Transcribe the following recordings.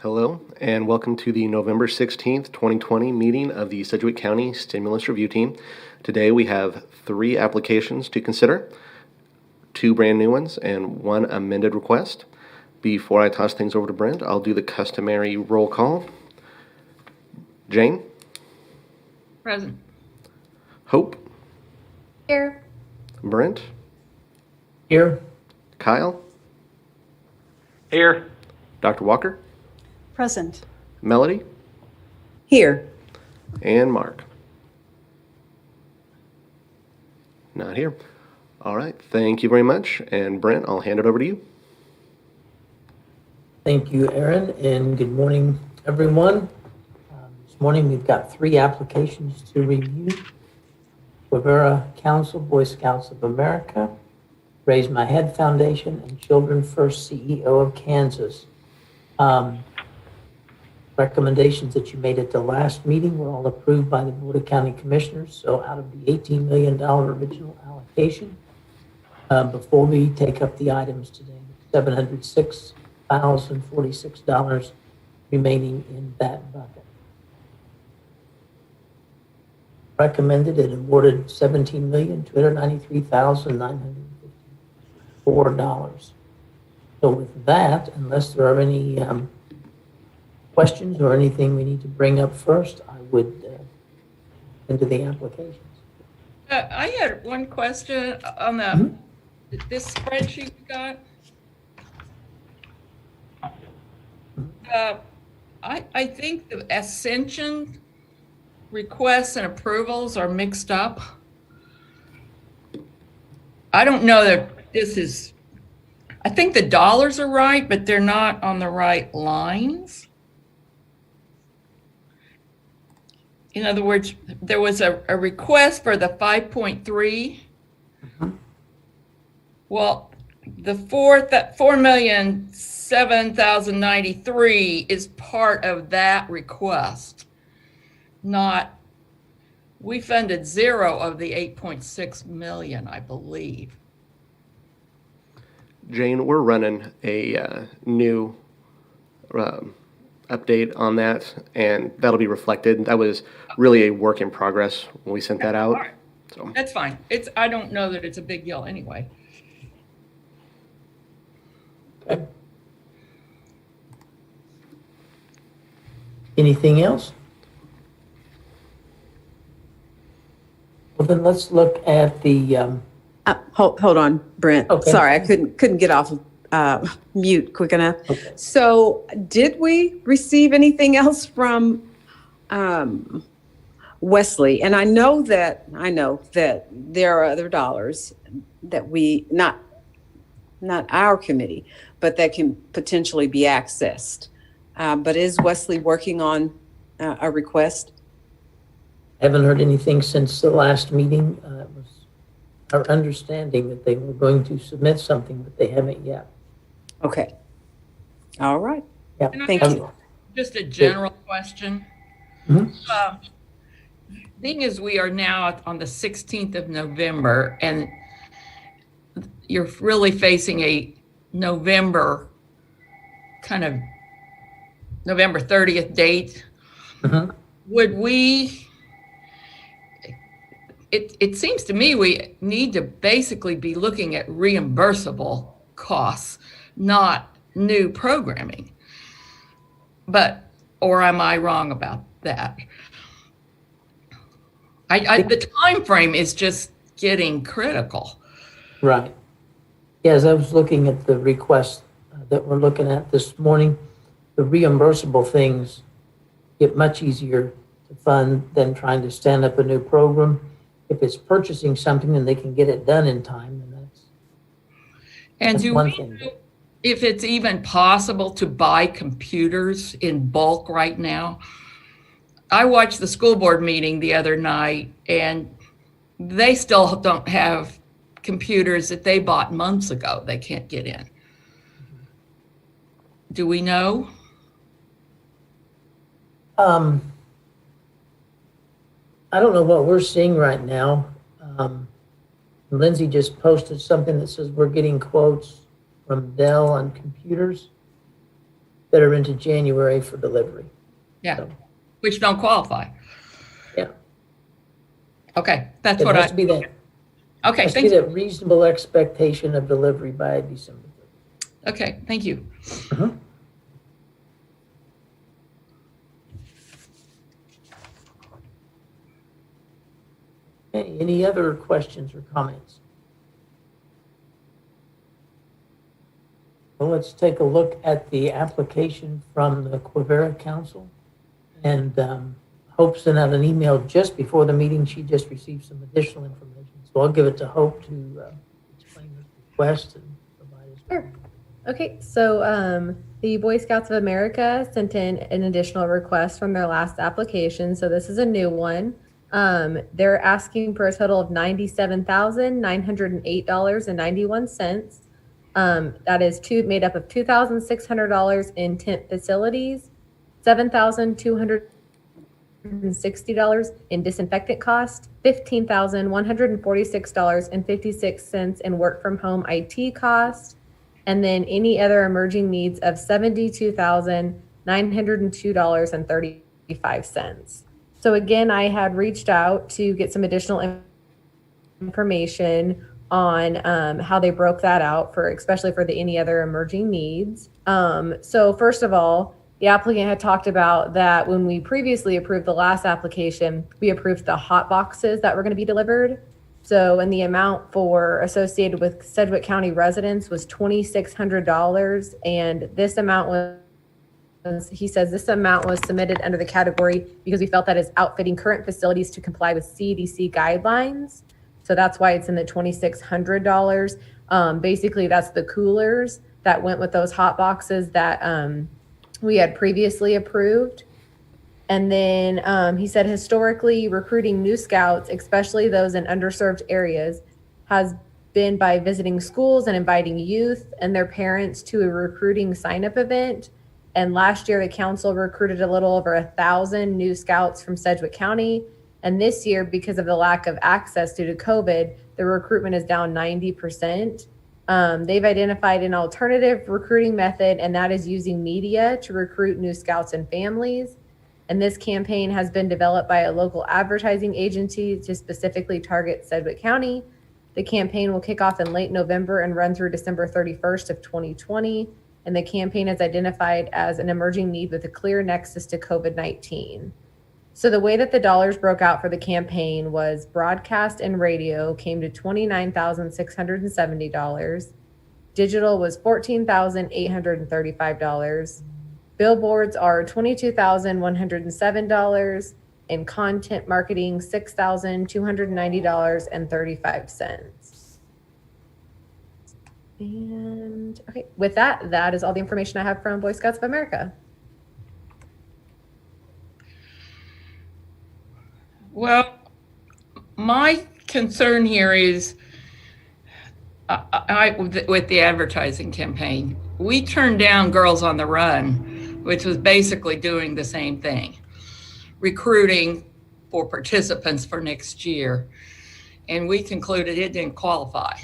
Hello, and welcome to the November 16th, 2020 meeting of the Sedgwick County Stimulus Review Team. Today we have 3 applications to consider, 2 brand new ones, and 1 amended request. Before I toss things over to Brent, I'll do the customary roll call. Jane? Present. Hope? Here. Brent? Here. Kyle? Here. Dr. Walker? Present. Melody? Here. And Mark? Not here. All right, thank you very much. And Brent, I'll hand it over to you. Thank you, Aaron, and good morning, everyone. This morning we've got 3 applications to review. Guevara Council, Boy Scouts of America, Raisemyhead Foundation, and Children First CEO of Kansas. Recommendations that you made at the last meeting were all approved by the Board of County Commissioners. So out of the $18 million original allocation, before we take up the items today, $706,046 remaining in that bucket. Recommended and awarded $17,293,954. So with that, unless there are any questions or anything we need to bring up first, I would into the applications. I had one question on the this spreadsheet we got. I think the Ascension requests and approvals are mixed up. I don't know that this is, I think the dollars are right, but they're not on the right lines. In other words, there was a request for the 5.3. Well, the $4,007,093 is part of that request. Not, we funded 0 of the 8.6 million, I believe. Jane, we're running a new update on that, and that'll be reflected. That was really a work in progress when we sent that out. All right. So That's fine. I don't know that it's a big deal anyway. Okay. Anything else? Well, then let's look at the Hold on, Brent. Okay. Sorry, I couldn't get off mute quick enough. Okay. So, did we receive anything else from Wesley? And I know that there are other dollars that we not our committee, but that can potentially be accessed. But is Wesley working on a request? Haven't heard anything since the last meeting. It was our understanding that they were going to submit something, but they haven't yet. Okay. All right. Yeah. Thank you. Just a general question. Mhm. Thing is, we are now on the 16th of November, and you're really facing a November 30th date. Would we, it seems to me we need to basically be looking at reimbursable costs, not new programming. Or am I wrong about that? The time frame is just getting critical. Right. Yeah, as I was looking at the request that we're looking at this morning, the reimbursable things get much easier to fund than trying to stand up a new program. If it's purchasing something and they can get it done in time, then And that's do one we thing. know if it's even possible to buy computers in bulk right now? I watched the school board meeting the other night, and they still don't have computers that they bought months ago. They can't get in. Do we know? I don't know what we're seeing right now. Lindsay just posted something that says we're getting quotes from Dell on computers that are into January for delivery. Yeah, So, which don't qualify. yeah. Okay, that's It what has to be that, okay, has to thank be you. that reasonable expectation of delivery by December 30th. Okay, thank you. Mhm. Okay, any other questions or comments? Well, let's take a look at the application from the Quivira Council. And Hope sent out an email just before the meeting. She just received some additional information. So I'll give it to Hope to explain this request and provide us. Sure. Okay, so the Boy Scouts of America sent in an additional request from their last application. So this is a new one. They're asking for a total of $97,908.91. That is made up of $2,600 in tent facilities, $7,260 in disinfectant cost, $15,146.56 in work from home IT cost, and then any other emerging needs of $72,902.35. So again, I had reached out to get some additional information on how they broke that out for, especially for the any other emerging needs. So first of all, the applicant had talked about that when we previously approved the last application, we approved the hot boxes that were going to be delivered. So, and the amount for associated with Sedgwick County residents was $2,600. And this amount was, he says this amount was submitted under the category because we felt that is outfitting current facilities to comply with CDC guidelines. So that's why it's in the $2,600. Basically, that's the coolers that went with those hot boxes that we had previously approved. And then he said historically recruiting new scouts, especially those in underserved areas, has been by visiting schools and inviting youth and their parents to a recruiting sign-up event. And last year, the council recruited a little over 1,000 new scouts from Sedgwick County. And this year, because of the lack of access due to COVID, the recruitment is down 90%. They've identified an alternative recruiting method, and that is using media to recruit new scouts and families. And this campaign has been developed by a local advertising agency to specifically target Sedgwick County. The campaign will kick off in late November and run through December 31st of 2020. And the campaign is identified as an emerging need with a clear nexus to COVID-19. So the way that the dollars broke out for the campaign was broadcast and radio came to $29,670. Digital was $14,835. Billboards are $22,107, and content marketing $6,290.35. And okay, with that, that is all the information I have from Boy Scouts of America. Well, my concern here is with the advertising campaign. We turned down Girls on the Run, which was basically doing the same thing, recruiting for participants for next year. And we concluded it didn't qualify.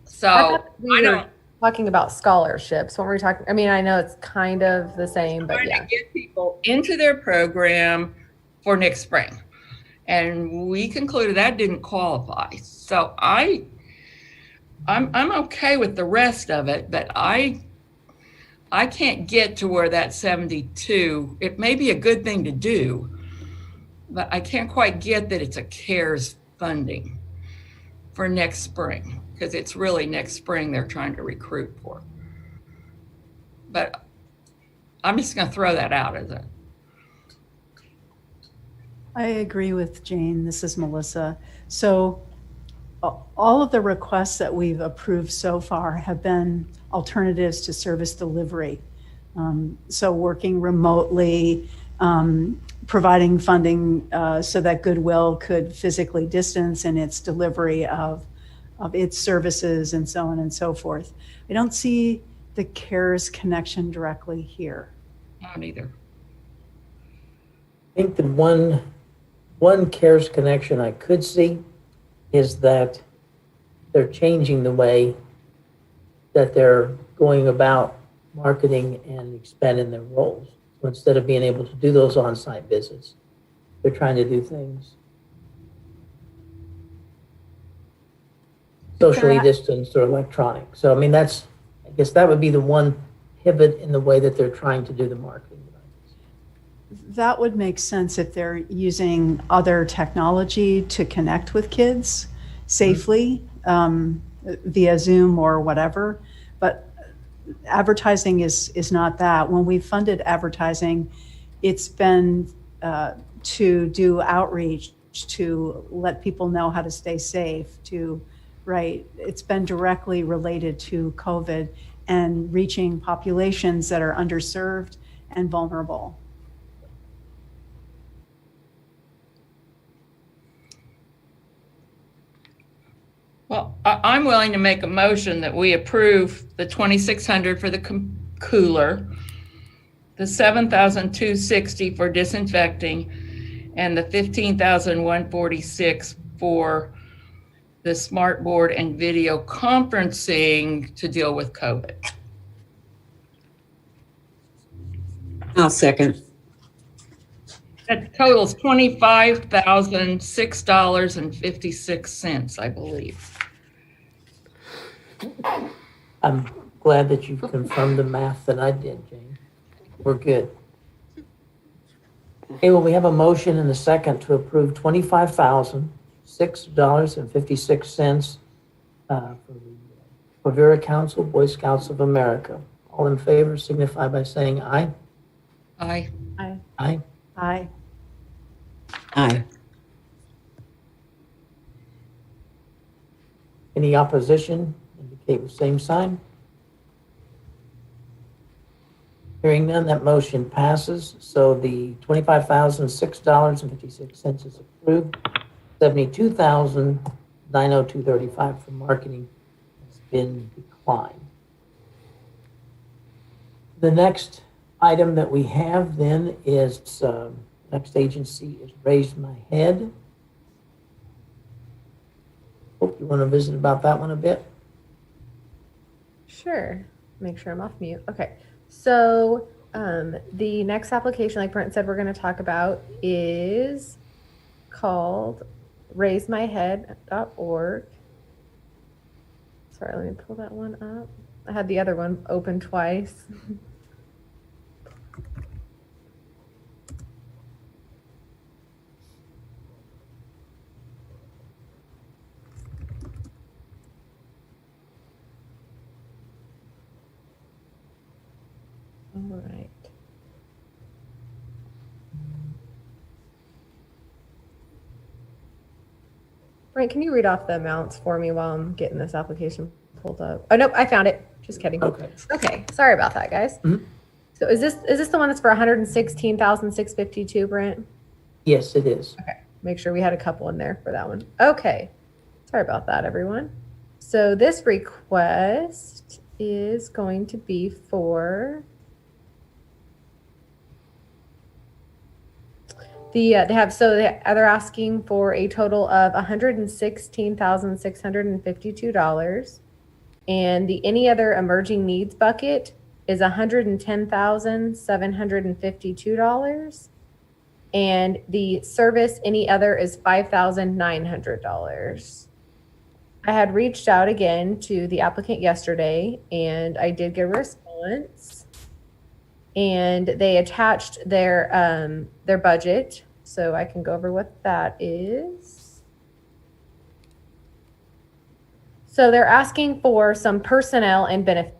So I were talking about scholarships. When we're talking, I mean, I know it's kind of the same, but yeah. To get people into their program for next spring. And we concluded that didn't qualify. So I'm okay with the rest of it, but I can't get to where that 72, it may be a good thing to do, but I can't quite get that it's a CARES funding for next spring, because it's really next spring they're trying to recruit for. But I'm just going to throw that out as a. I agree with Jane. This is Melissa. So all of the requests that we've approved so far have been alternatives to service delivery. So working remotely, providing funding so that Goodwill could physically distance in its delivery of its services and so on and so forth. I don't see the CARES connection directly here. Not either. I think the one CARES connection I could see is that they're changing the way that they're going about marketing and expanding their roles. So instead of being able to do those on-site visits, they're trying to do things socially distanced or electronic. So, I mean, I guess that would be the one pivot in the way that they're trying to do the marketing. That would make sense if they're using other technology to connect with kids safely, via Zoom or whatever. But advertising is not that. When we funded advertising, it's been to do outreach, to let people know how to stay safe, right? It's been directly related to COVID and reaching populations that are underserved and vulnerable. Well, I'm willing to make a motion that we approve the $2,600 for the cooler, the $7,260 for disinfecting, and the $15,146 for the smart board and video conferencing to deal with COVID. I'll second. That totals $25,006.56, I believe. I'm glad that you confirmed the math that I did, Jane. We're good. Okay, well, we have a motion and a second to approve $25,006.56 for the Quivira Council, Boy Scouts of America. All in favor signify by saying aye. Aye. Aye. Aye. Aye. Aye. Any opposition indicate with same sign. Hearing none, that motion passes. So the $25,006.56 is approved. $72,902.35 for marketing has been declined. The next item that we have then is, next agency is Raisemyhead. Hope you want to visit about that one a bit. Sure. Make sure I'm off mute. Okay. So the next application, like Brent said, we're going to talk about is called Raisemyhead.org. Sorry, let me pull that one up. I had the other one open twice. All right. Brent, can you read off the amounts for me while I'm getting this application pulled up? Oh, nope, I found it. Just kidding. Okay. Okay, sorry about that, guys. Mhm. So is this the one that's for 116,652, Brent? Yes, it is. Okay, make sure we had a couple in there for that one. Okay, sorry about that, everyone. So this request is going to be for they're asking for a total of $116,652, and the any other emerging needs bucket is $110,752, and the service any other is $5,900. I had reached out again to the applicant yesterday, and I did get a response. And they attached their budget, so I can go over what that is. So they're asking for some personnel and benefit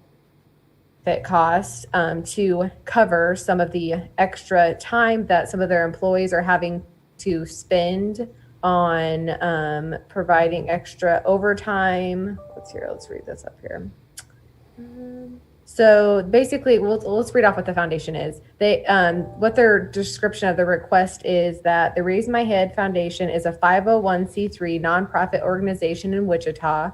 costs to cover some of the extra time that some of their employees are having to spend on providing extra overtime. Let's read this up here. So basically, let's read off what the foundation is. What their description of the request is that the Raisemyhead Foundation is a 501c3 nonprofit organization in Wichita,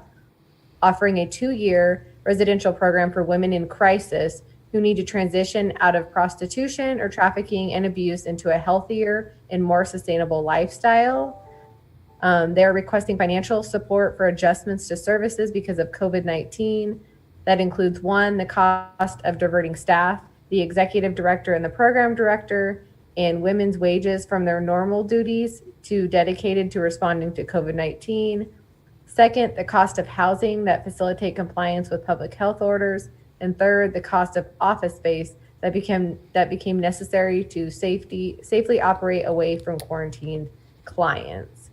offering a 2-year residential program for women in crisis who need to transition out of prostitution or trafficking and abuse into a healthier and more sustainable lifestyle. They're requesting financial support for adjustments to services because of COVID-19. That includes one, the cost of diverting staff, the executive director and the program director, and women's wages from their normal duties to dedicated to responding to COVID-19. Second, the cost of housing that facilitate compliance with public health orders. And third, the cost of office space that became necessary to safely operate away from quarantined clients.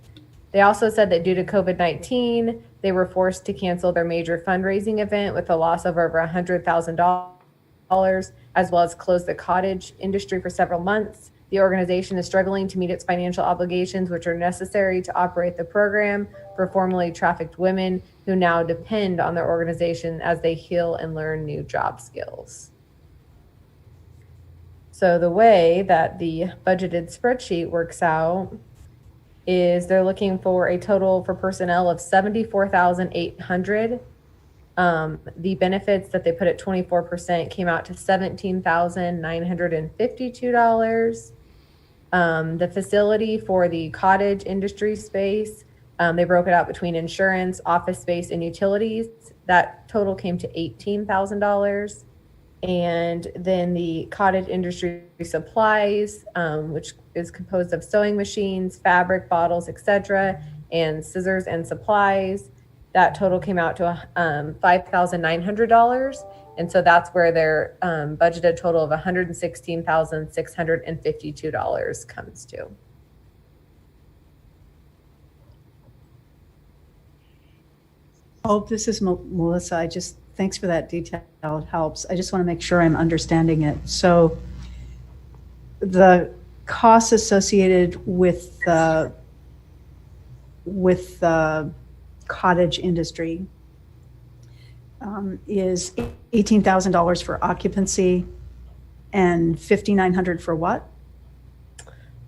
They also said that due to COVID-19, they were forced to cancel their major fundraising event with a loss of over $100,000, as well as close the cottage industry for several months. The organization is struggling to meet its financial obligations, which are necessary to operate the program for formerly trafficked women who now depend on their organization as they heal and learn new job skills. So the way that the budgeted spreadsheet works out is they're looking for a total for personnel of $74,800. The benefits that they put at 24% came out to $17,952. The facility for the cottage industry space, they broke it out between insurance, office space, and utilities. That total came to $18,000. And then the cottage industry supplies, which is composed of sewing machines, fabric, bottles, etc., and scissors and supplies. That total came out to $5,900. And so that's where their budgeted total of $116,652 comes to. Oh, this is Melissa. Thanks for that detail. It helps. I just want to make sure I'm understanding it. So the costs associated with the cottage industry is $18,000 for occupancy and $5,900 for what?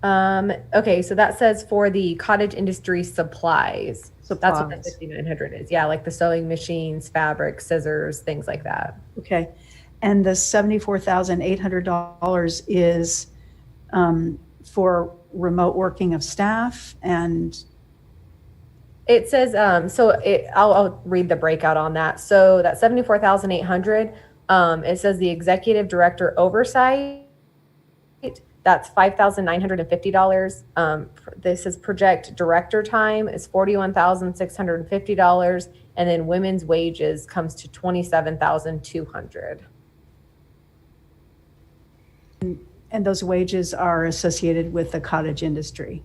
Okay, so that says for the cottage industry supplies. That's what the $5,900 is. Yeah, like the sewing machines, fabric, scissors, things like that. Okay. And the $74,800 is for remote working of staff, and it says I'll read the breakout on that. So that $74,800, it says the executive director oversight. That's $5,950. This is project director time is $41,650, and then women's wages comes to $27,200. And those wages are associated with the cottage industry.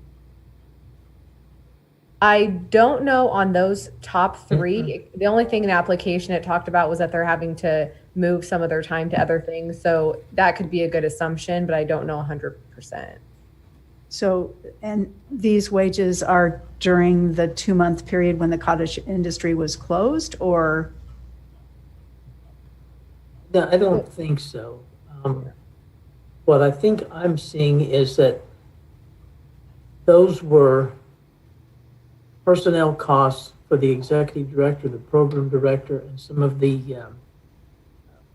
I don't know on those top three. Mm-hmm. The only thing in the application it talked about was that they're having to move some of their time to other things. So that could be a good assumption, but I don't know 100%. So, and these wages are during the 2-month period when the cottage industry was closed, or? No, I don't think so. What I think I'm seeing is that those were personnel costs for the executive director, the program director, and some of the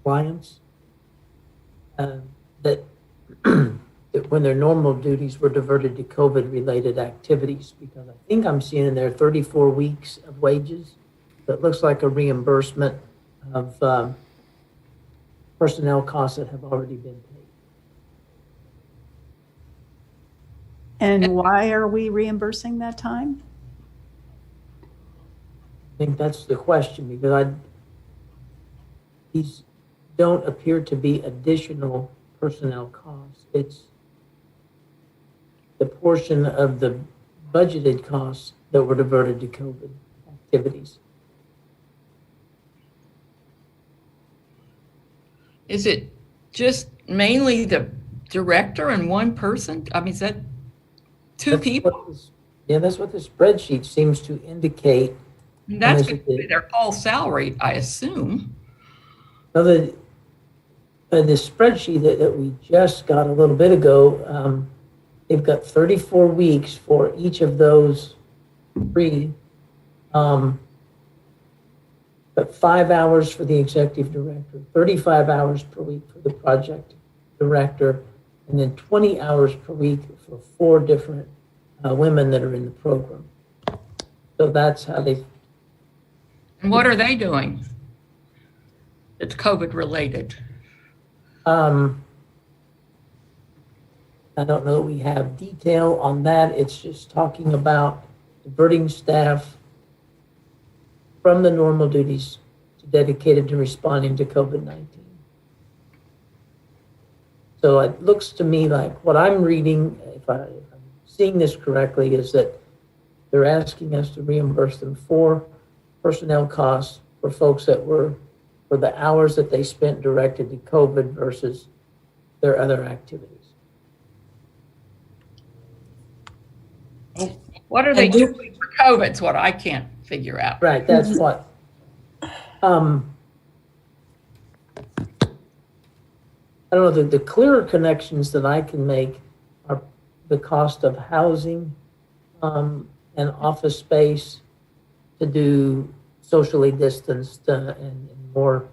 clients that when their normal duties were diverted to COVID-related activities, because I think I'm seeing in there 34 weeks of wages. That looks like a reimbursement of personnel costs that have already been paid. And why are we reimbursing that time? I think that's the question, because these don't appear to be additional personnel costs. It's the portion of the budgeted costs that were diverted to COVID activities. Is it just mainly the director and one person? I mean, is that two people? That's what the spreadsheet seems to indicate. And that's because they're all salaried, I assume. Now, the spreadsheet that we just got a little bit ago, they've got 34 weeks for each of those three, but 5 hours for the executive director, 35 hours per week for the project director, and then 20 hours per week for 4 different women that are in the program. So that's how they. And what are they doing? It's COVID related. I don't know that we have detail on that. It's just talking about diverting staff from the normal duties to dedicated to responding to COVID-19. So it looks to me like what I'm reading, if I'm seeing this correctly, is that they're asking us to reimburse them for personnel costs for folks that were, for the hours that they spent directed to COVID versus their other activities. What are they doing for COVID is what I can't figure out. Right, that's what. I don't know, the clearer connections that I can make are the cost of housing and office space to do socially distanced and more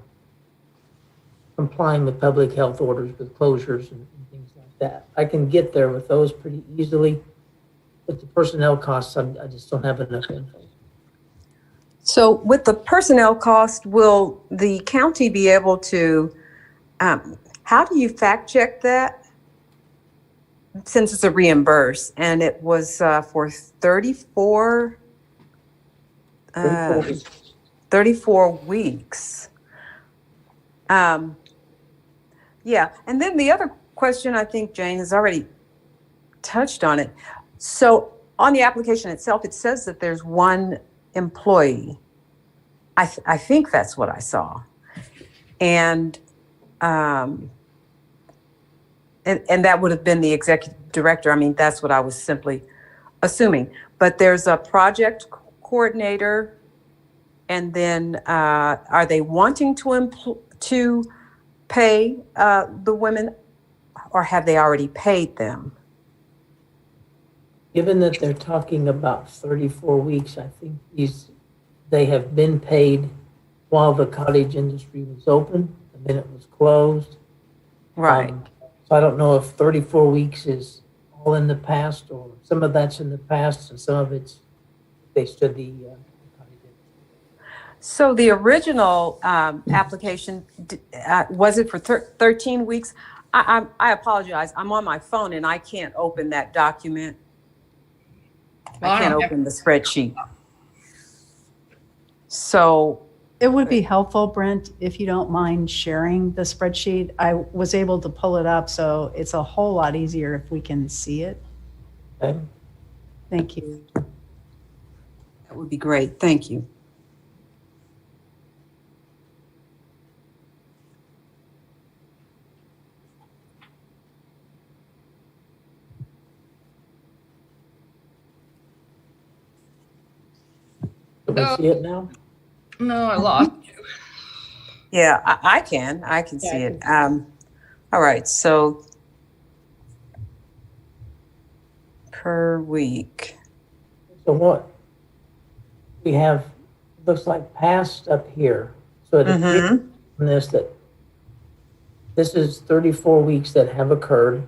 complying with public health orders with closures and things like that. I can get there with those pretty easily, but the personnel costs, I just don't have enough info. So with the personnel cost, will the county be able to, how do you fact check that? Since it's a reimburse and it was for 34 weeks. Yeah, and then the other question, I think Jane has already touched on it. So on the application itself, it says that there's one employee. I think that's what I saw. And that would have been the executive director. I mean, that's what I was simply assuming. But there's a project coordinator, and then are they wanting to pay the women, or have they already paid them? Given that they're talking about 34 weeks, I think they have been paid while the cottage industry was open, and then it was closed. Right. So I don't know if 34 weeks is all in the past, or some of that's in the past, and some of it's based on the cottage industry. So the original application, was it for 13 weeks? I apologize. I'm on my phone and I can't open that document. I can't open the spreadsheet. So It would be helpful, Brent, if you don't mind sharing the spreadsheet. I was able to pull it up, so it's a whole lot easier if we can see it. Okay. Thank you. that would be great. Thank you. Can we see it now? No, I lost you. Yeah, I can see it. All right, so per week. So what we have looks like past up here. So it appears from this that this is 34 weeks that have occurred.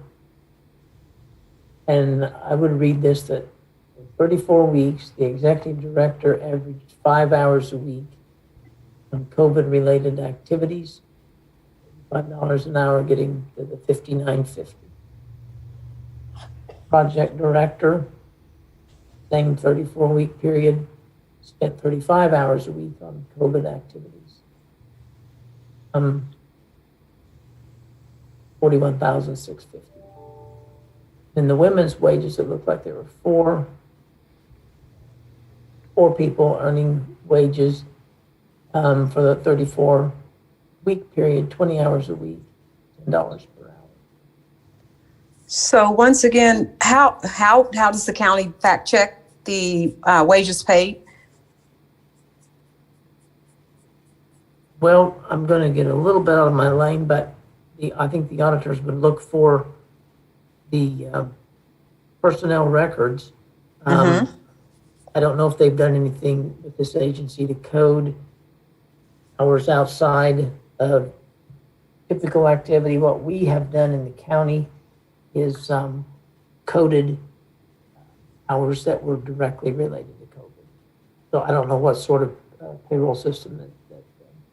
And I would read this that for 34 weeks, the executive director averaged 5 hours a week on COVID-related activities, $5 an hour, getting to the $59.50. Project director, same 34-week period, spent 35 hours a week on COVID activities. $41,650. In the women's wages, it looked like there were four people earning wages for the 34-week period, 20 hours a week, $10 per hour. So once again, how does the county fact check the wages paid? Well, I'm going to get a little bit out of my lane, but I think the auditors would look for the personnel records. I don't know if they've done anything with this agency to code hours outside of typical activity. What we have done in the county is coded hours that were directly related to COVID. So I don't know what sort of payroll system that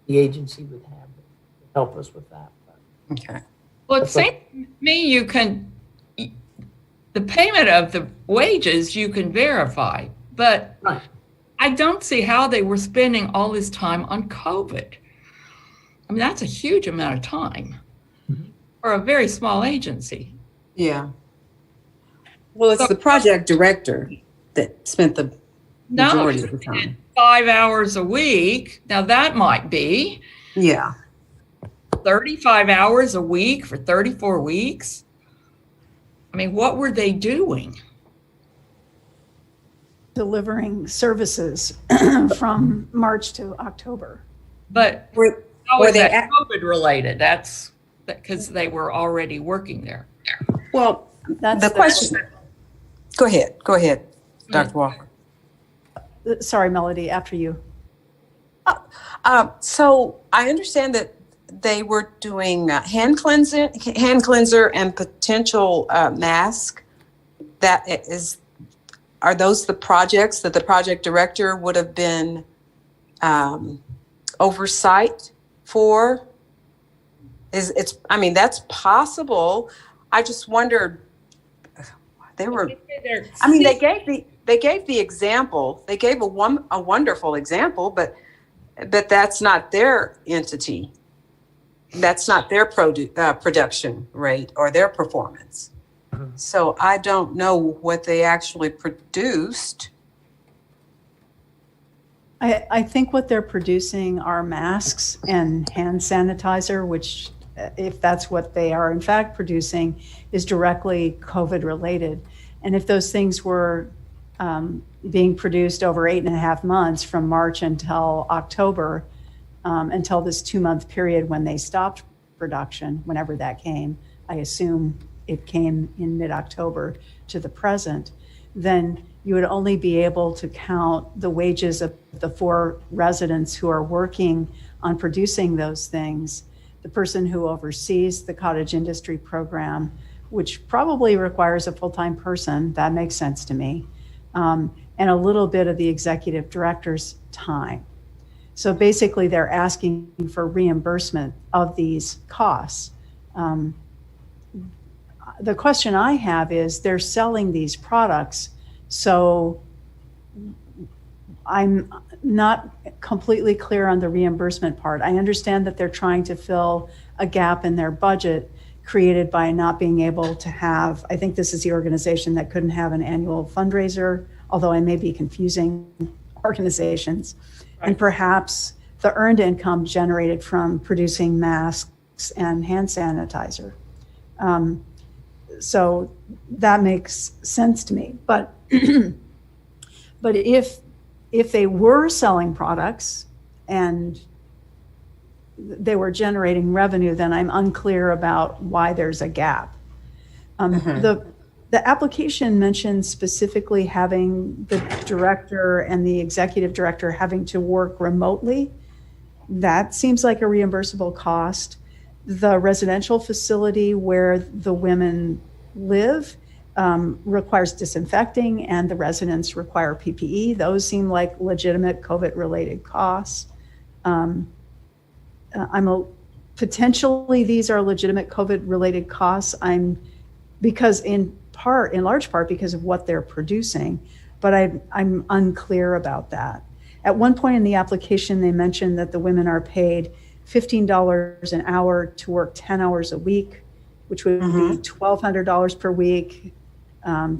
the agency would have. help us with that. Okay. Well, it seems to me the payment of the wages you can verify, but Right. I don't see how they were spending all this time on COVID. I mean, that's a huge amount of time for a very small agency. Yeah. Well, it's So- the project director that spent the majority of the time. 5 hours a week. Now that might be Yeah. 35 hours a week for 34 weeks. I mean, what were they doing? Delivering services from March to October. But Were, how were is they that act- COVID related? That's because they were already working there. well, That's the question. Go ahead, Dr. Walker. Sorry, Melody, after you. So I understand that they were doing hand cleanser and potential mask. Are those the projects that the project director would have been oversight for? I mean, that's possible. I just wondered. They were. I mean, they gave the example. They gave a wonderful example, but that's not their entity. That's not their production rate or their performance. So I don't know what they actually produced. I think what they're producing are masks and hand sanitizer, which, if that's what they are in fact producing, is directly COVID related. And if those things were being produced over 8.5 months from March until October, until this 2-month period when they stopped production, whenever that came, I assume it came in mid-October to the present, then you would only be able to count the wages of the 4 residents who are working on producing those things, the person who oversees the cottage industry program, which probably requires a full-time person, that makes sense to me, and a little bit of the executive director's time. So basically they're asking for reimbursement of these costs. The question I have is, they're selling these products, so I'm not completely clear on the reimbursement part. I understand that they're trying to fill a gap in their budget created by not being able to have, I think this is the organization that couldn't have an annual fundraiser, although I may be confusing organizations. Right. And perhaps the earned income generated from producing masks and hand sanitizer. So that makes sense to me. But but if they were selling products and they were generating revenue, then I'm unclear about why there's a gap. The application mentioned specifically having the director and the executive director having to work remotely. That seems like a reimbursable cost. The residential facility where the women live requires disinfecting, and the residents require PPE. Those seem like legitimate COVID-related costs. Potentially these are legitimate COVID-related costs. Because in large part because of what they're producing, but I'm unclear about that. At one point in the application, they mentioned that the women are paid $15 an hour to work 10 hours a week, which would be $1,200 per week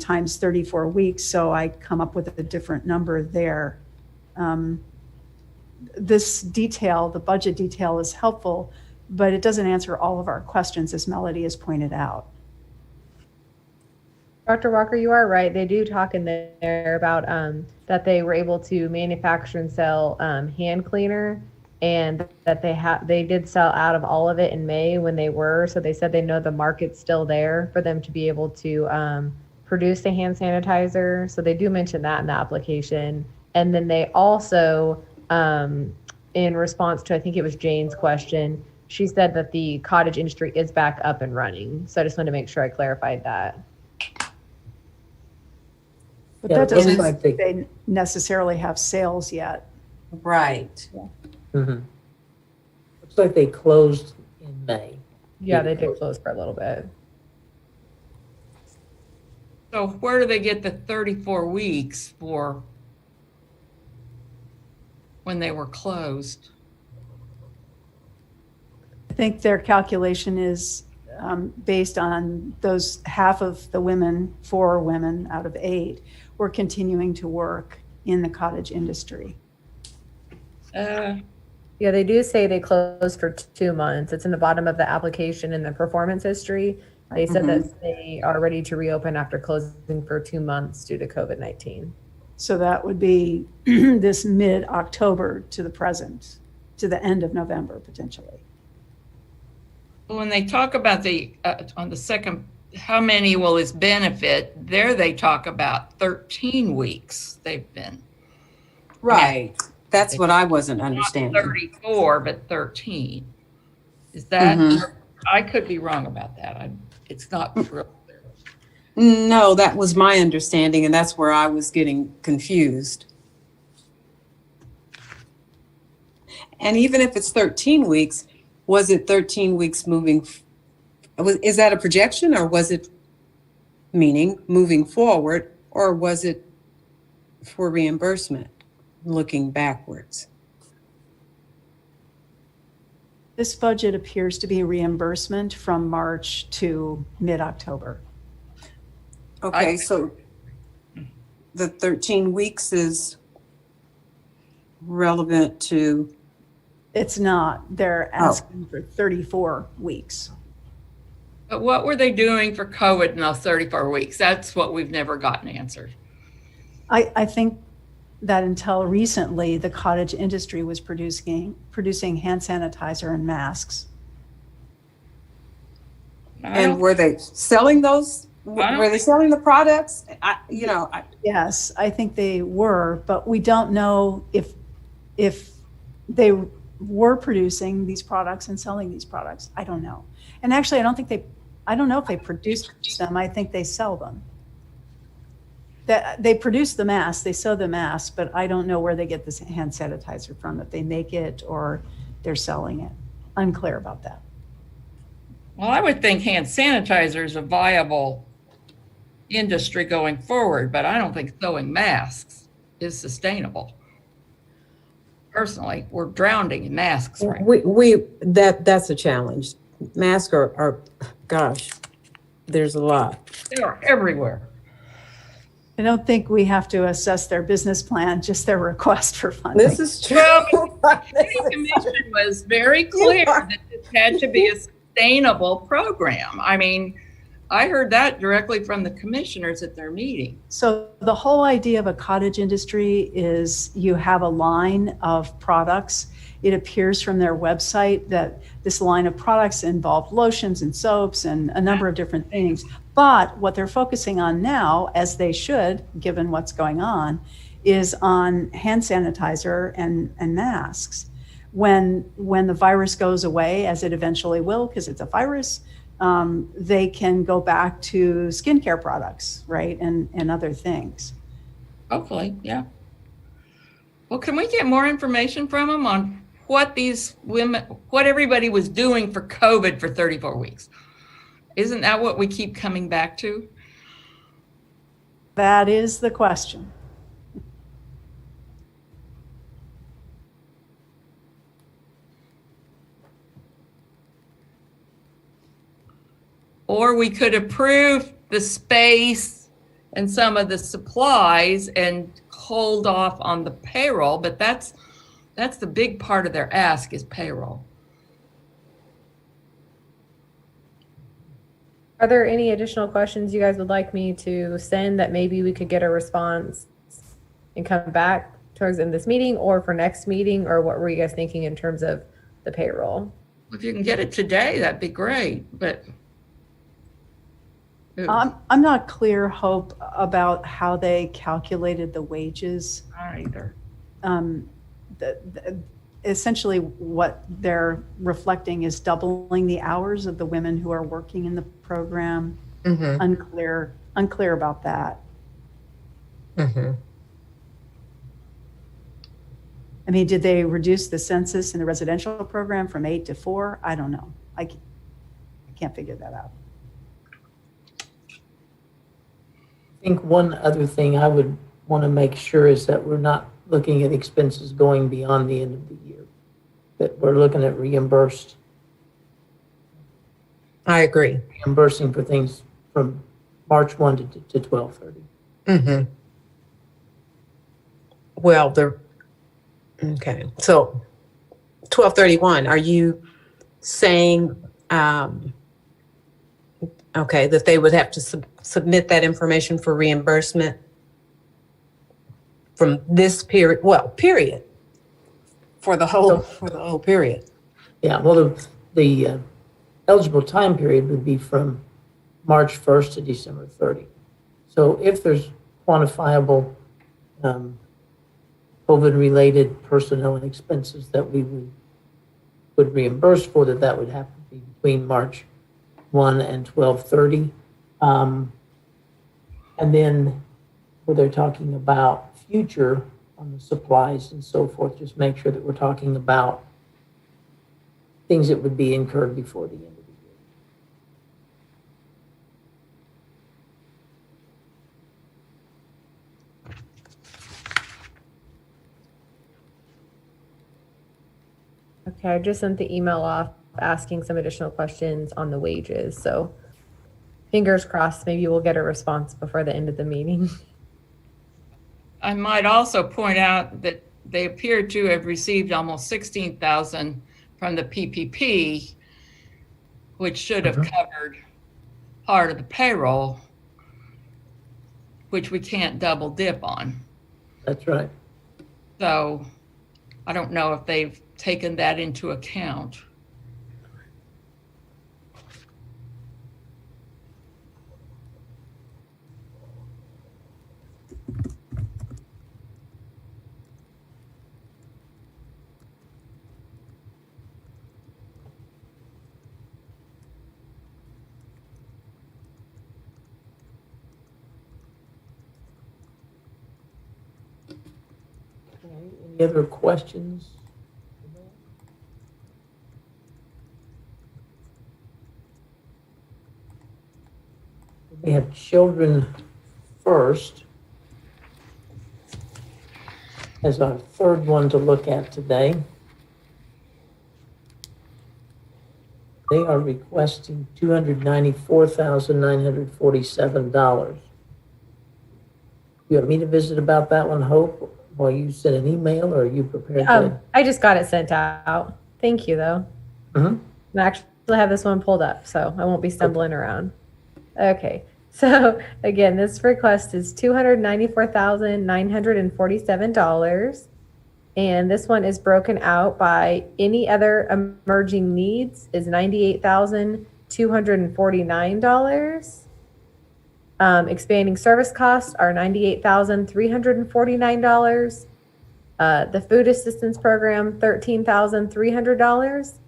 times 34 weeks. So I come up with a different number there. This detail, the budget detail, is helpful, but it doesn't answer all of our questions, as Melody has pointed out. Dr. Walker, you are right. They do talk in there about that they were able to manufacture and sell hand cleaner, and that they did sell out of all of it in May when they were. So they said they know the market's still there for them to be able to produce the hand sanitizer. So they do mention that in the application. And then they also, in response to, I think it was Jane's question, she said that the cottage industry is back up and running. So I just wanted to make sure I clarified that. But that doesn't like they necessarily have sales yet. Right. Mm-hmm. Looks like they closed May. Yeah, they did close for a little bit. So where do they get the 34 weeks for when they were closed? I think their calculation is based on those half of the women, 4 women out of 8, were continuing to work in the cottage industry. Yeah, they do say they closed for 2 months. It's in the bottom of the application in the performance history. They said that they are ready to reopen after closing for 2 months due to COVID-19. So that would be this mid-October to the present, to the end of November, potentially. When they talk about the, on the second, how many will this benefit? There they talk about 13 weeks they've been. Right. That's what I wasn't Not understanding. 34, but 13. Is that, I could be wrong about that. It's not true. No, that was my understanding, and that's where I was getting confused. And even if it's 13 weeks, was it 13 weeks moving? Is that a projection, or was it meaning moving forward, or was it for reimbursement looking backwards? This budget appears to be reimbursement from March to mid-October. Okay, so the 13 weeks is relevant to, It's not. They're asking for 34 weeks. But what were they doing for COVID in those 34 weeks? That's what we've never gotten answered. I think that until recently, the cottage industry was producing hand sanitizer and masks. and were they selling those? Were they selling the products? Yes, I think they were, but we don't know if they were producing these products and selling these products. I don't know. And actually, I don't know if they produce them. I think they sell them. That they produce the masks, they sew the masks, but I don't know where they get this hand sanitizer from, if they make it or they're selling it. Unclear about that. Well, I would think hand sanitizer is a viable industry going forward, but I don't think sewing masks is sustainable. Personally, we're drowning in masks right now. That's a challenge. Masks are gosh, there's a lot. They are everywhere. I don't think we have to assess their business plan, just their request for funding. This is true. Well, the City Commission was very clear that this had to be a sustainable program. I mean, I heard that directly from the commissioners at their meeting. So the whole idea of a cottage industry is you have a line of products. It appears from their website that this line of products involved lotions and soaps and a number of different things. But what they're focusing on now, as they should, given what's going on, is on hand sanitizer and masks. When the virus goes away, as it eventually will, because it's a virus, they can go back to skincare products, right, and other things. Hopefully, yeah. Well, can we get more information from them on what these women, what everybody was doing for COVID for 34 weeks? Isn't that what we keep coming back to? That is the question. Or we could approve the space and some of the supplies and hold off on the payroll, but that's the big part of their ask is payroll. Are there any additional questions you guys would like me to send that maybe we could get a response and come back towards in this meeting or for next meeting? Or what were you guys thinking in terms of the payroll? If you can get it today, that'd be great, but. I'm not clear, Hope, about how they calculated the wages. Not either. Essentially, what they're reflecting is doubling the hours of the women who are working in the program. Unclear about that. I mean, did they reduce the census in the residential program from 8 to 4? I don't know. I can't figure that out. I think one other thing I would want to make sure is that we're not looking at expenses going beyond the end of the year, that we're looking at I agree. reimbursing for things from March 1 to 12/30. Mm-hmm. Well, okay, so 12/31, are you saying, okay, that they would have to submit that information for reimbursement from this period, period, for the whole period? Yeah, well, the eligible time period would be from March 1st to December 30. So if there's quantifiable COVID-related personnel and expenses that we would reimburse for, that would have to be between March 1 and 12/30. And then where they're talking about future on the supplies and so forth, just make sure that we're talking about things that would be incurred before the end of the year. Okay, I just sent the email off asking some additional questions on the wages. So fingers crossed, maybe we'll get a response before the end of the meeting. I might also point out that they appear to have received almost 16,000 from the PPP, which should have covered part of the payroll, which we can't double dip on. That's right. So I don't know if they've taken that into account. Okay, any other questions? We have Children First as our third one to look at today. They are requesting $294,947. You want me to visit about that one, Hope, while you send an email, or are you prepared to? I just got it sent out. Thank you, though. Mhm. I actually have this one pulled up, so I won't be stumbling around. Okay, so again, this request is $294,947. And this one is broken out by any other emerging needs is $98,249. Expanding service costs are $98,349. The food assistance program, $13,300.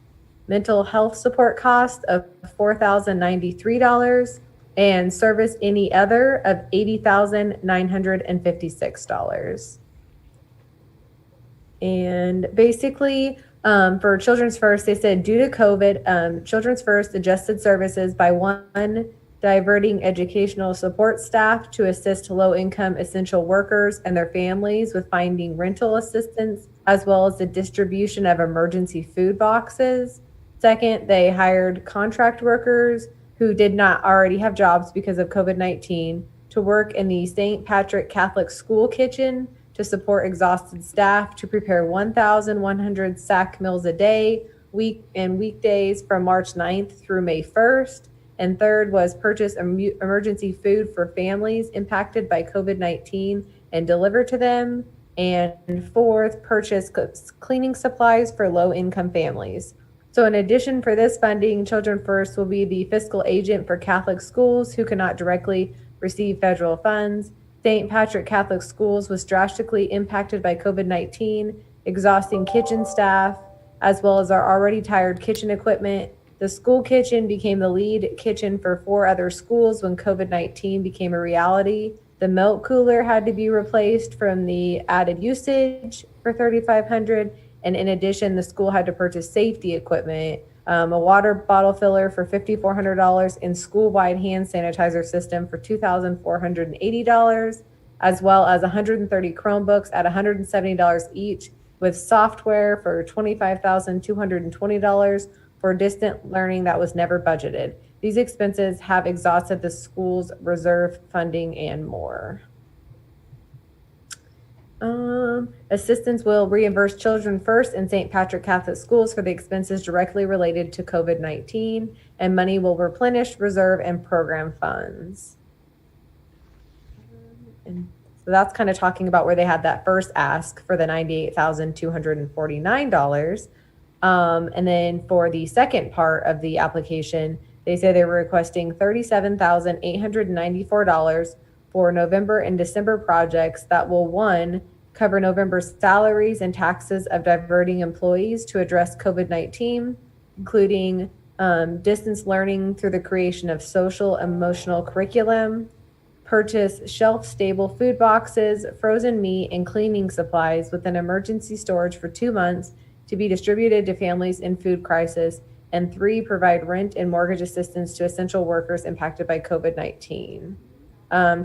Mental health support cost of $4,093. And service any other of $80,956. And basically, for Children's First, they said due to COVID, Children's First adjusted services by one, diverting educational support staff to assist low-income essential workers and their families with finding rental assistance, as well as the distribution of emergency food boxes. Second, they hired contract workers who did not already have jobs because of COVID-19 to work in the St. Patrick Catholic School kitchen to support exhausted staff to prepare 1,100 sack meals a day, weekdays from March 9th through May 1st. And third was purchase emergency food for families impacted by COVID-19 and deliver to them. And fourth, purchase cleaning supplies for low-income families. So in addition for this funding, Children First will be the fiscal agent for Catholic schools who cannot directly receive federal funds. St. Patrick Catholic Schools was drastically impacted by COVID-19, exhausting kitchen staff, as well as our already tired kitchen equipment. The school kitchen became the lead kitchen for 4 other schools when COVID-19 became a reality. The milk cooler had to be replaced from the added usage for $3,500. And in addition, the school had to purchase safety equipment a water bottle filler for $5,400, and school-wide hand sanitizer system for $2,480, as well as 130 Chromebooks at $170 each, with software for $25,220 for distant learning that was never budgeted. These expenses have exhausted the school's reserve funding and more. Assistance will reimburse Children First and St. Patrick Catholic Schools for the expenses directly related to COVID-19, and money will replenish reserve and program funds. And so that's kind of talking about where they had that first ask for the $98,249. And then for the second part of the application, they say they were requesting $37,894 for November and December projects that will, one, cover November's salaries and taxes of diverting employees to address COVID-19, including distance learning through the creation of social emotional curriculum, purchase shelf-stable food boxes, frozen meat, and cleaning supplies with an emergency storage for 2 months to be distributed to families in food crisis, and 3, provide rent and mortgage assistance to essential workers impacted by COVID-19.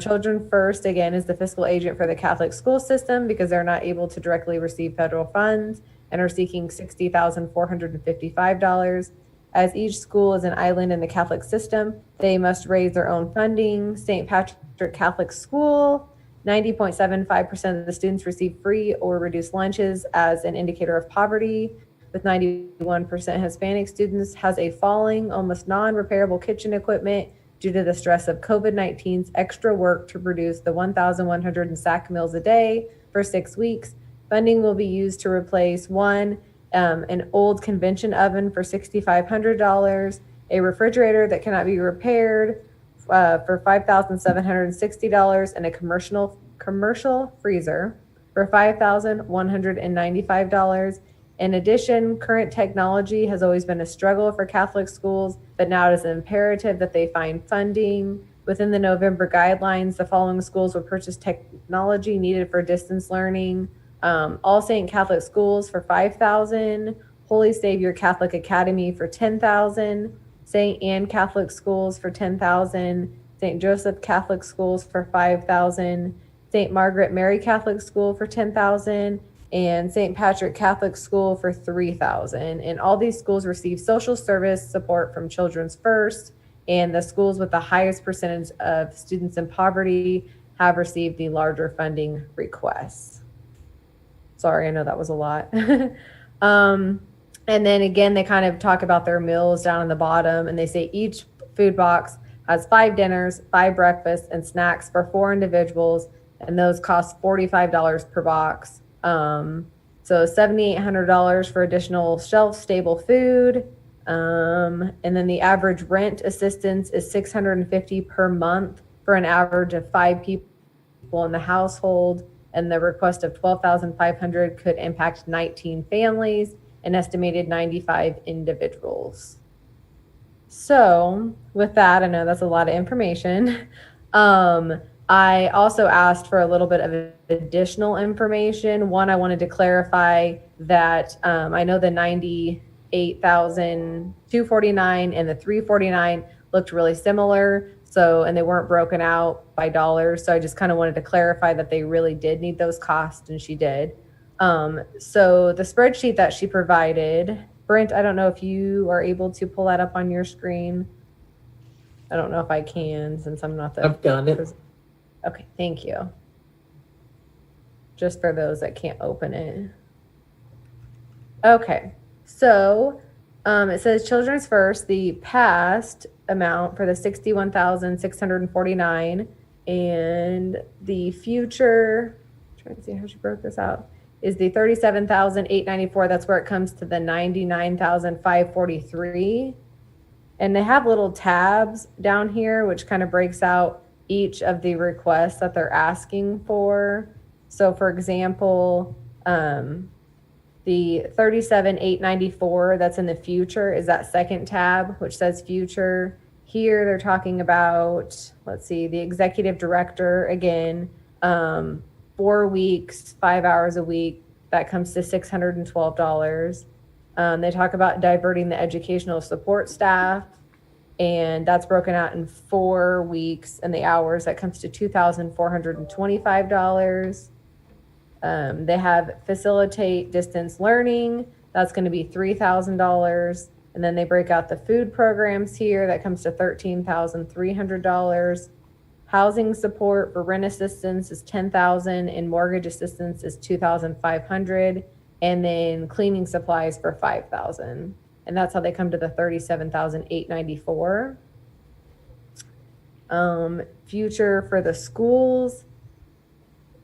Children First, again, is the fiscal agent for the Catholic school system because they're not able to directly receive federal funds and are seeking $60,455. As each school is an island in the Catholic system, they must raise their own funding. St. Patrick Catholic School, 90.75% of the students receive free or reduced lunches as an indicator of poverty, with 91% Hispanic students, has a falling, almost non-repairable kitchen equipment due to the stress of COVID-19's extra work to produce the 1,100 sack meals a day for 6 weeks. Funding will be used to replace an old convention oven for $6,500, a refrigerator that cannot be repaired for $5,760, and a commercial freezer for $5,195. In addition, current technology has always been a struggle for Catholic schools, but now it is imperative that they find funding. Within the November guidelines, the following schools will purchase technology needed for distance learning: All Saint Catholic Schools for $5,000, Holy Savior Catholic Academy for $10,000, St. Anne Catholic Schools for $10,000, St. Joseph Catholic Schools for $5,000, St. Margaret Mary Catholic School for $10,000, and St. Patrick Catholic School for $3,000. And all these schools receive social service support from Children's First, and the schools with the highest percentage of students in poverty have received the larger funding requests. Sorry, I know that was a lot. And then again, they kind of talk about their meals down in the bottom, and they say each food box has 5 dinners, 5 breakfasts, and snacks for 4 individuals, and those cost $45 per box. So $7,800 for additional shelf-stable food. And then the average rent assistance is $650 per month for an average of 5 people in the household. And the request of $12,500 could impact 19 families, an estimated 95 individuals. So with that, I know that's a lot of information. I also asked for a little bit of additional information. One, I wanted to clarify that I know the $98,249 and the $349 looked really similar. So, and they weren't broken out by dollars. So I just kind of wanted to clarify that they really did need those costs, and she did. So the spreadsheet that she provided, Brent, I don't know if you are able to pull that up on your screen. I don't know if I can, since I'm not the... I've got it. Okay, thank you. Just for those that can't open it. Okay, so it says Children's First, the past amount for the $61,649, and the future, trying to see how she broke this out, is the $37,894. That's where it comes to the $99,543. And they have little tabs down here, which kind of breaks out each of the requests that they're asking for. So for example, the $37,894 that's in the future is that second tab, which says future. Here they're talking about, let's see, the executive director again, 4 weeks, 5 hours a week. That comes to $612. They talk about diverting the educational support staff, and that's broken out in 4 weeks, and the hours that comes to $2,425. They have facilitate distance learning. That's going to be $3,000. And then they break out the food programs here. That comes to $13,300. Housing support for rent assistance is $10,000, and mortgage assistance is $2,500. And then cleaning supplies for $5,000. And that's how they come to the $37,894. Future for the schools.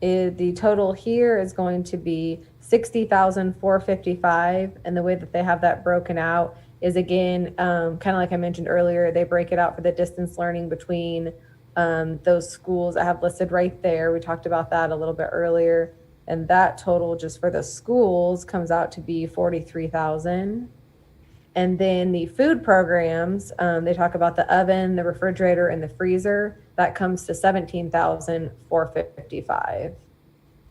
The total here is going to be $60,455, and the way that they have that broken out is, again, kind of like I mentioned earlier, they break it out for the distance learning between those schools I have listed right there. We talked about that a little bit earlier, and that total just for the schools comes out to be $43,000. And then the food programs, they talk about the oven, the refrigerator, and the freezer. That comes to $17,455.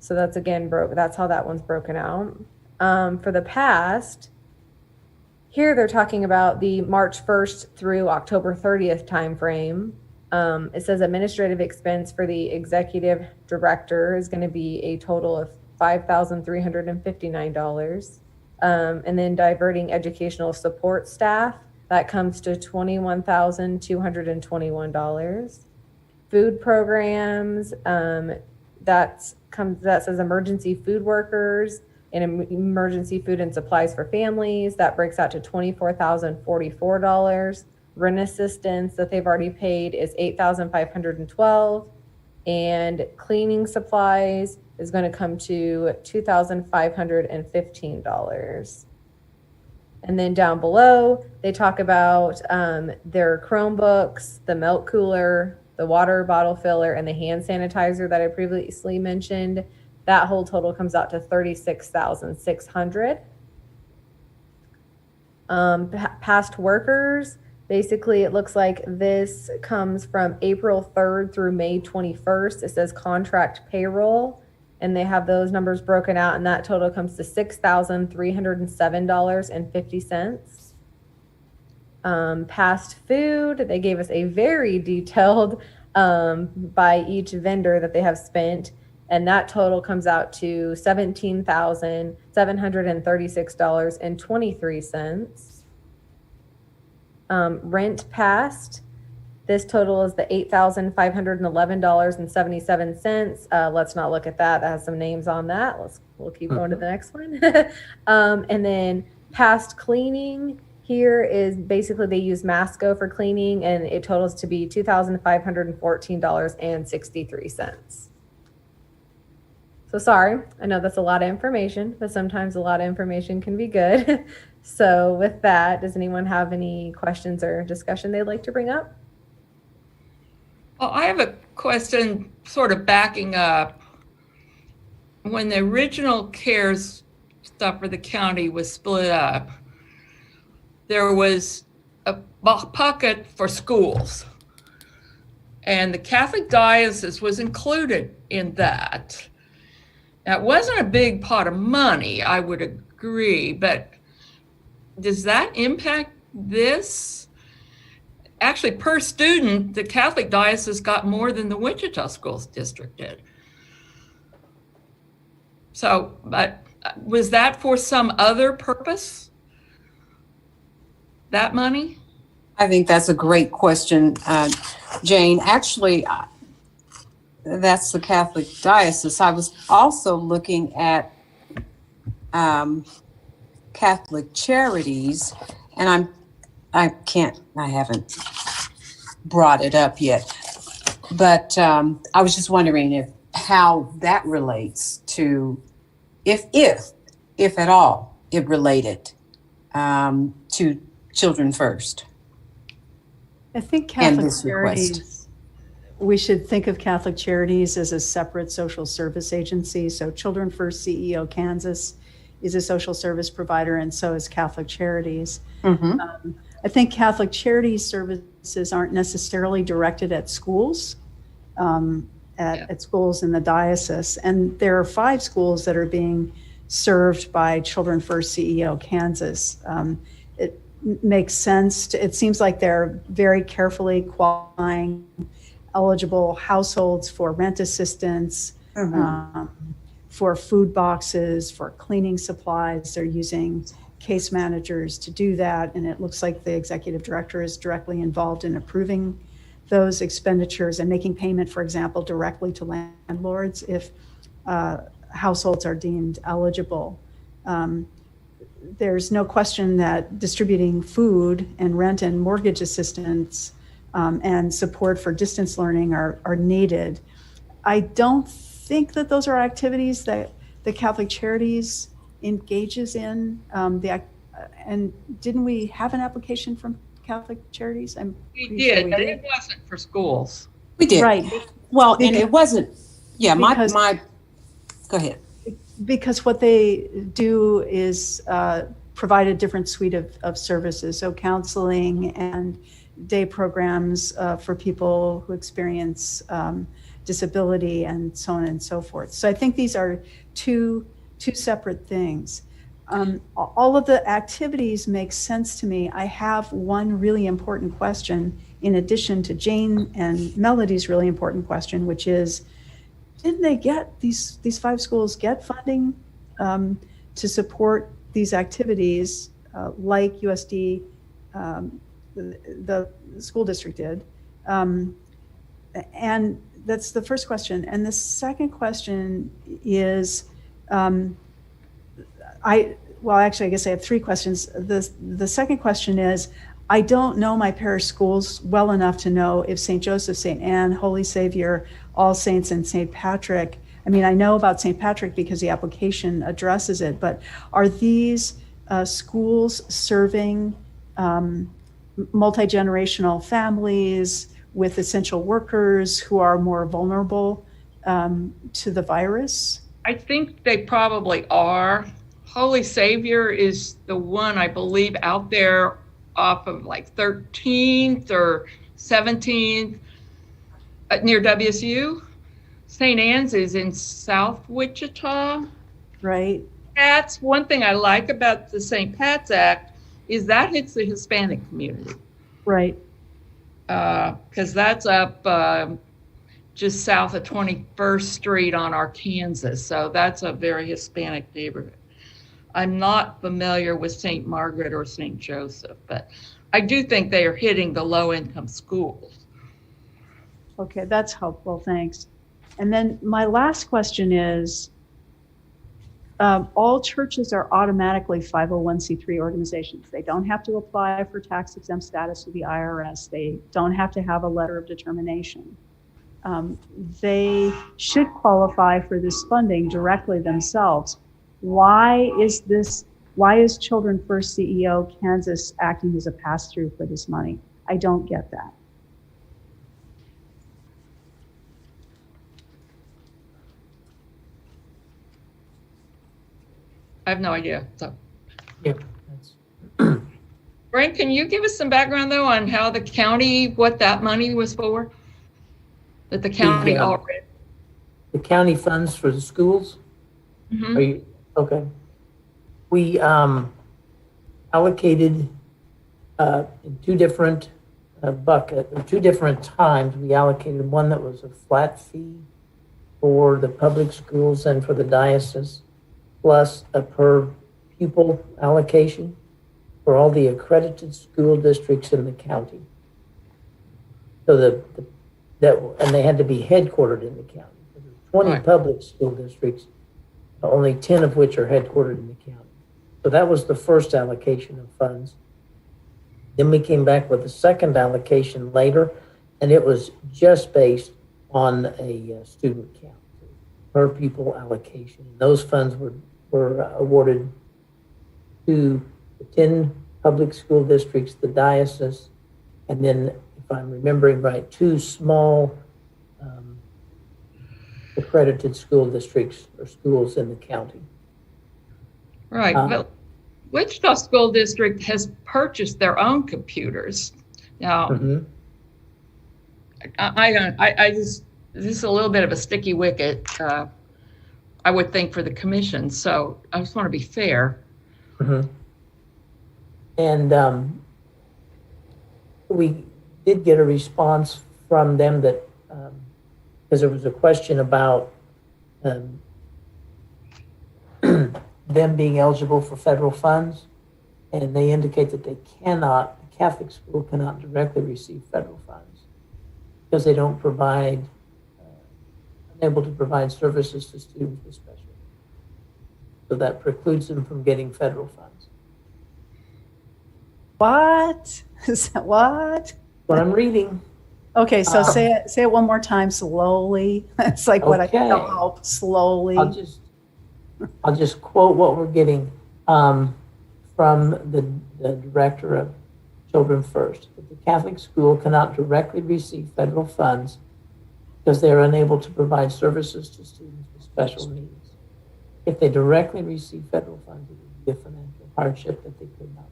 So that's again that's how that one's broken out. For the past, here they're talking about the March 1st through October 30th timeframe. It says administrative expense for the executive director is going to be a total of $5,359. And then diverting educational support staff, that comes to $21,221. Food programs, that says emergency food workers and emergency food and supplies for families. That breaks out to $24,044. Rent assistance that they've already paid is $8,512. And cleaning supplies is going to come to $2,515. And then down below, they talk about their Chromebooks, the milk cooler, the water bottle filler, and the hand sanitizer that I previously mentioned. That whole total comes out to $36,600. Past workers, basically it looks like this comes from April 3rd through May 21st. It says contract payroll, and they have those numbers broken out, and that total comes to $6,307.50. Past food, they gave us a very detailed by each vendor that they have spent, and that total comes out to $17,736.23. Rent past, this total is the $8,511.77. Let's not look at that. That has some names on that. We'll keep going to the next one. And then past cleaning here is basically they use Masco for cleaning, and it totals to be $2,514.63. So sorry, I know that's a lot of information, but sometimes a lot of information can be good. So with that, does anyone have any questions or discussion they'd like to bring up? Well, I have a question sort of backing up. When the original CARES stuff for the county was split up, there was a pocket for schools, and the Catholic Diocese was included in that. Now, it wasn't a big pot of money, I would agree, but does that impact this? Actually, per student, the Catholic Diocese got more than the Wichita Schools District did. So, but was that for some other purpose? That money? I think that's a great question, Jane. Actually, that's the Catholic Diocese. I was also looking at Catholic Charities, and I haven't brought it up yet, but I was just wondering how that relates to, if at all, it related to Children First. I think Catholic Charities, we should think of Catholic Charities as a separate social service agency. So Children First CEO Kansas is a social service provider, and so is Catholic Charities. Mm-hmm. I think Catholic Charities services aren't necessarily directed at schools, at schools in the diocese. And there are 5 schools that are being served by Children First CEO Kansas. It makes sense. It seems like they're very carefully qualifying eligible households for rent assistance, for food boxes, for cleaning supplies. They're using case managers to do that. And it looks like the executive director is directly involved in approving those expenditures and making payment, for example, directly to landlords if households are deemed eligible. There's no question that distributing food and rent and mortgage assistance and support for distance learning are needed. I don't think that those are activities that the Catholic Charities engages in. And didn't we have an application from Catholic Charities? We did, but it wasn't for schools. We did. Right. Well, and it wasn't, my, go ahead. Because what they do is provide a different suite of services. So counseling and day programs for people who experience disability and so on and so forth. So I think these are two separate things. All of the activities make sense to me. I have one really important question in addition to Jane and Melody's really important question, which is, didn't they get these 5 schools get funding to support these activities like USD, the school district did? And that's the first question. And the second question is, I guess I have 3 questions. The second question is, I don't know my parish schools well enough to know if St. Joseph, St. Anne, Holy Savior, All Saints, and St. Patrick. I mean, I know about St. Patrick because the application addresses it, but are these schools serving multi-generational families with essential workers who are more vulnerable to the virus? I think they probably are. Holy Savior is the one, I believe, out there off of like 13th or 17th near WSU. St. Anne's is in South Wichita. Right. That's one thing I like about the St. Pat's Act is that hits the Hispanic community. Right. Because that's up just south of 21st Street on Arkansas. So that's a very Hispanic neighborhood. I'm not familiar with St. Margaret or St. Joseph, but I do think they are hitting the low-income schools. Okay, that's helpful, thanks. And then my last question is, all churches are automatically 501c3 organizations. They don't have to apply for tax exempt status with the IRS. They don't have to have a letter of determination. They should qualify for this funding directly themselves. Why is Children First CEO Kansas acting as a pass-through for this money? I don't get that. I have no idea. So, Yeah. Brent, can you give us some background though on how the county, what that money was for? That the county already. The county funds for the schools? Mm-hmm. Are you, okay. We allocated in 2 different buckets, 2 different times. We allocated one that was a flat fee for the public schools and for the diocese, plus a per pupil allocation for all the accredited school districts in the county. So and they had to be headquartered in the county. There were 20 Right. public school districts, only 10 of which are headquartered in the county. So that was the first allocation of funds. Then we came back with a second allocation later, and it was just based on a student count, per pupil allocation. Those funds were awarded to the 10 public school districts, the diocese, and then, if I'm remembering right, 2 small accredited school districts or schools in the county. Right. But Wichita School District has purchased their own computers. Now, I just, this is a little bit of a sticky wicket. I would think, for the commission. So I just want to be fair. Mhm. And we did get a response from them that, because there was a question about them being eligible for federal funds, and they indicate that they cannot, the Catholic school cannot directly receive federal funds because they don't provide, unable to provide services to students with special needs. So that precludes them from getting federal funds. What? Is that what? What I'm reading. Okay, so say it one more time slowly. It's like what I Okay. can't help slowly. I'll just quote what we're getting from the director of Children First. That the Catholic school cannot directly receive federal funds because they are unable to provide services to students with special needs. If they directly receive federal funds, it would be a financial hardship that they could not.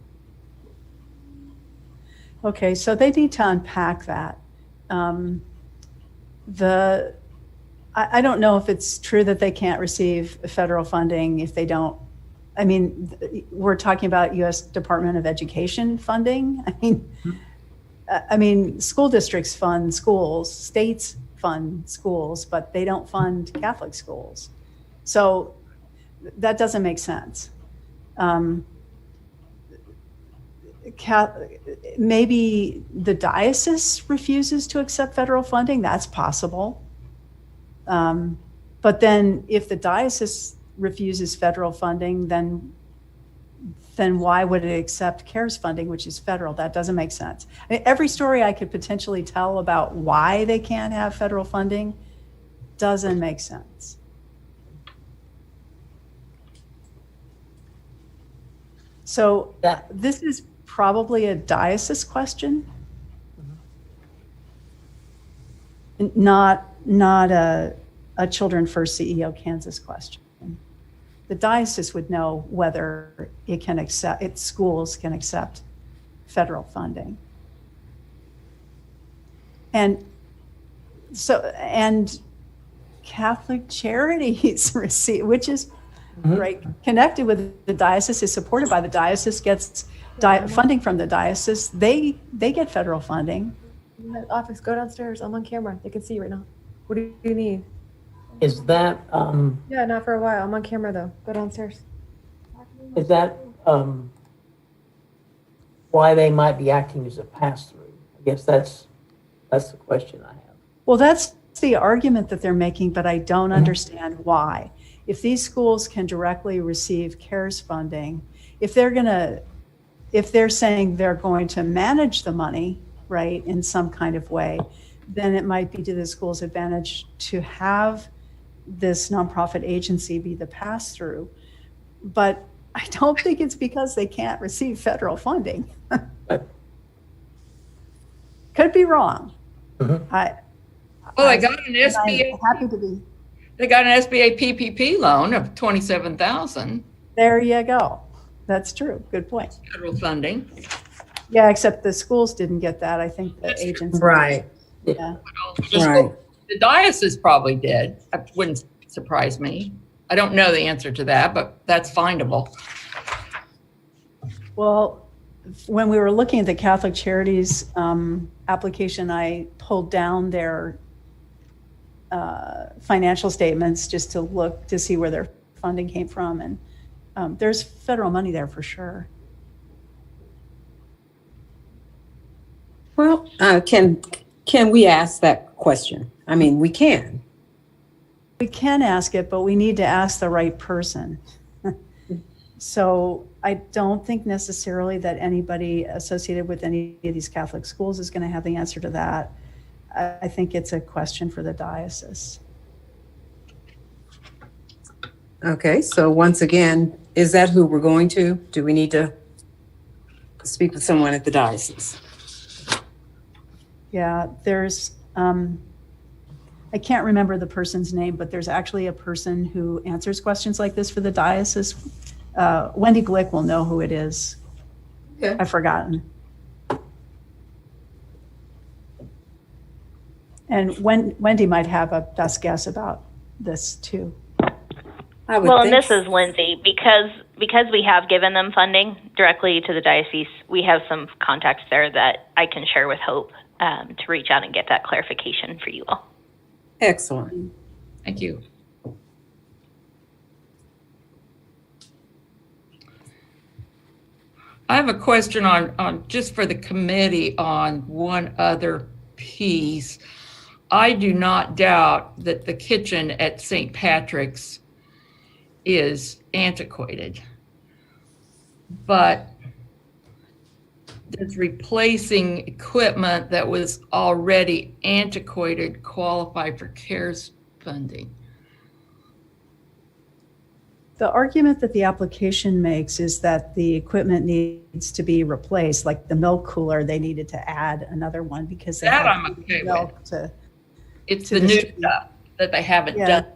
Okay, so they need to unpack that. I don't know if it's true that they can't receive federal funding if they don't. I mean, we're talking about U.S. Department of Education funding. I mean, school districts fund schools, states fund schools, but they don't fund Catholic schools. So that doesn't make sense. Maybe the diocese refuses to accept federal funding. That's possible. But then if the diocese refuses federal funding, then why would it accept CARES funding, which is federal? That doesn't make sense. I mean, every story I could potentially tell about why they can't have federal funding doesn't make sense. So this is probably a diocese question, not a Children First CEO Kansas question. The diocese would know whether it can accept, its schools can accept federal funding. And Catholic Charities receive, which is right, connected with the diocese, is supported by the diocese, gets funding from the diocese. They get federal funding. Office, go downstairs. I'm on camera. They can see you right now. What do you need? Is that Yeah, not for a while. I'm on camera though. Go downstairs. is that why they might be acting as a pass-through? I guess that's the question I have. Well, that's the argument that they're making, but I don't understand why. If these schools can directly receive CARES funding, if they're saying they're going to manage the money, right, in some kind of way, then it might be to the school's advantage to have this nonprofit agency be the pass-through. But I don't think it's because they can't receive federal funding. Could be wrong. Well, they got an SBA. I'm happy to be. They got an SBA PPP loan of $27,000 There you go. That's true. Good point. federal funding. Yeah, except the schools didn't get that. I think the That's true. agency. Right. Yeah. Right. The diocese probably did. That wouldn't surprise me. I don't know the answer to that, but that's findable. Well, when we were looking at the Catholic Charities application, I pulled down their financial statements just to look to see where their funding came from. And there's federal money there for sure. Well, can we ask that question? I mean, we can. We can ask it, but we need to ask the right person. So I don't think necessarily that anybody associated with any of these Catholic schools is going to have the answer to that. I think it's a question for the diocese. Okay, so once again, is that who we're going to? Do we need to speak with someone at the diocese? Yeah, there's, I can't remember the person's name, but there's actually a person who answers questions like this for the diocese. Wendy Glick will know who it is. Okay. I've forgotten. And Wendy might have a best guess about this too. I would Well, and think this is Lindsay, because we have given them funding directly to the diocese. We have some contacts there that I can share with Hope to reach out and get that clarification for you all. excellent. Thank you. I have a question on just for the committee on one other piece. I do not doubt that the kitchen at St. Patrick's is antiquated, but does replacing equipment that was already antiquated qualify for CARES funding? The argument that the application makes is that the equipment needs to be replaced, like the milk cooler, they needed to add another one because they That had I'm okay milk with. to, It's to the new distribute. stuff that they haven't Yeah. done.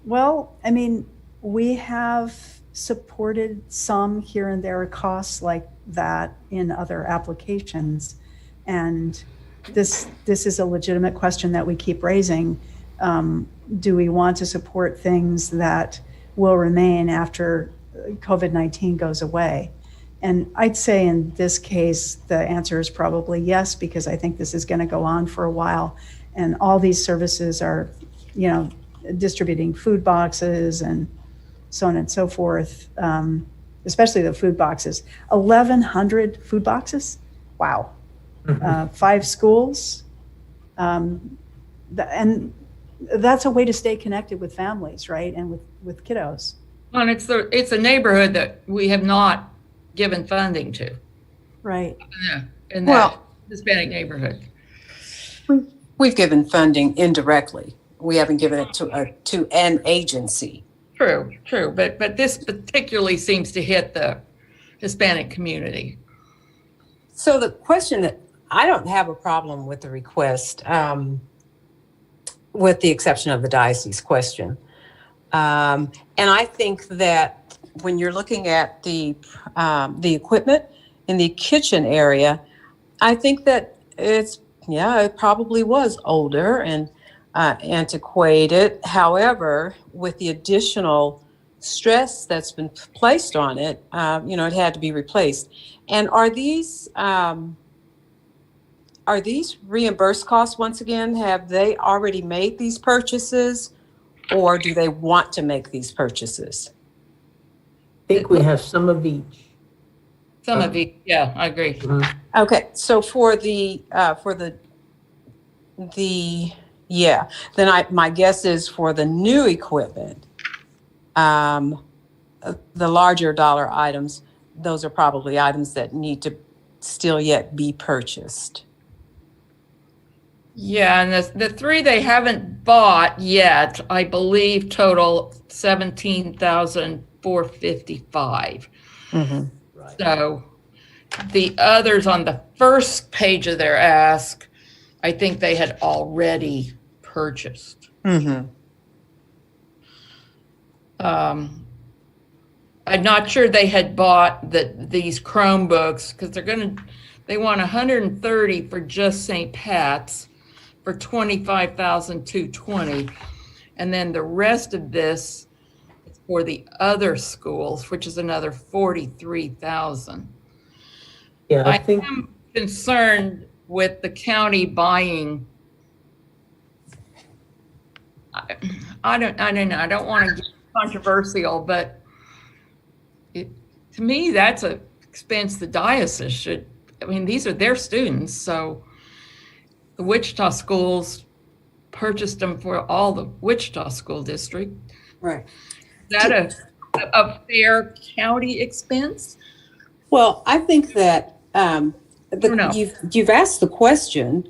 Well, I mean, we have supported some here and there costs like that in other applications. And this is a legitimate question that we keep raising. Do we want to support things that will remain after COVID-19 goes away? And I'd say in this case, the answer is probably yes, because I think this is going to go on for a while. And all these services are, distributing food boxes and so on and so forth, especially the food boxes. 1,100 food boxes? Wow. 5 schools. And that's a way to stay connected with families, right? And with kiddos. Well, and it's a neighborhood that we have not given funding to. Right. Yeah, in that Hispanic neighborhood. We've given funding indirectly. We haven't given it to an agency. True, but this particularly seems to hit the Hispanic community. So the question that I don't have a problem with the request, with the exception of the diocese question. And I think that when you're looking at the equipment in the kitchen area, I think that it probably was older and antiquated. However, with the additional stress that's been placed on it, it had to be replaced. And are these reimbursed costs once again? Have they already made these purchases, or do they want to make these purchases? I think we have some of each. Some of it, yeah, I agree. Mhm. Okay, so then my guess is for the new equipment, the larger dollar items, those are probably items that need to still yet be purchased. Yeah, and the 3 they haven't bought yet, I believe, total $17,455. Mm-hmm. Right. So the others on the first page of their ask, I think they had already purchased. Mm-hmm. I'm not sure they had bought these Chromebooks because they want 130 for just St. Pat's for $25,220, and then the rest of this is for the other schools, which is another $43,000. Yeah, I think. am concerned with the county buying. I don't know. I don't want to get controversial, but to me, that's an expense the diocese should. I mean, these are their students, so the Wichita schools purchased them for all the Wichita school district. Right. Is that a fair county expense? Well, I think that No. you've asked the question.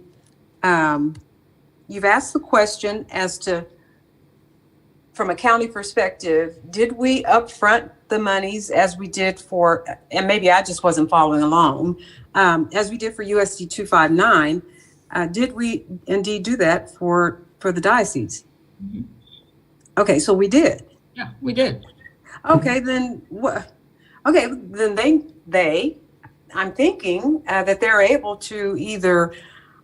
You've asked the question as to, from a county perspective, did we upfront the monies as we did for, and maybe I just wasn't following along, as we did for USD 259, did we indeed do that for the diocese? Mhm. Okay, so we did. Yeah, we did. Okay, then what? Okay, then I'm thinking that they're able to either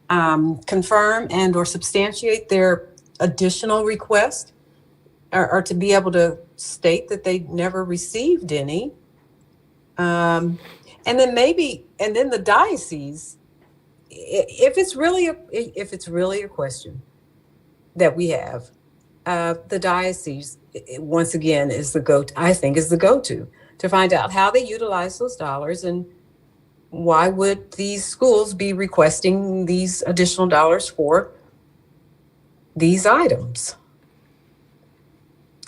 confirm and or substantiate their additional request or to be able to state that they never received any. And then the diocese, if it's really a question that we have, the diocese once again is the go-to to find out how they utilize those dollars, and why would these schools be requesting these additional dollars for these items?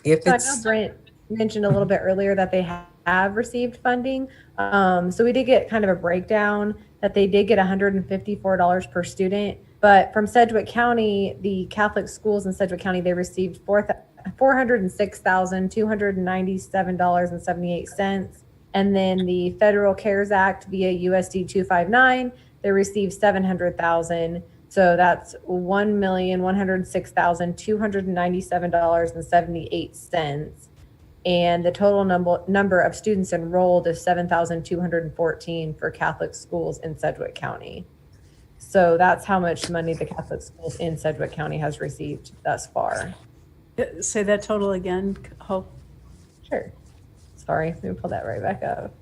If So I it's know Brent mentioned a little bit earlier that they have received funding. So we did get kind of a breakdown that they did get $154 per student. But from Sedgwick County, the Catholic schools in Sedgwick County, they received $406,297.78. And then the Federal CARES Act via USD 259, they received $700,000. So that's $1,106,297.78. And the total number of students enrolled is 7,214 for Catholic schools in Sedgwick County. So that's how much money the Catholic schools in Sedgwick County has received thus far. Say that total again, Hope. Sure. Sorry, let me pull that right back up.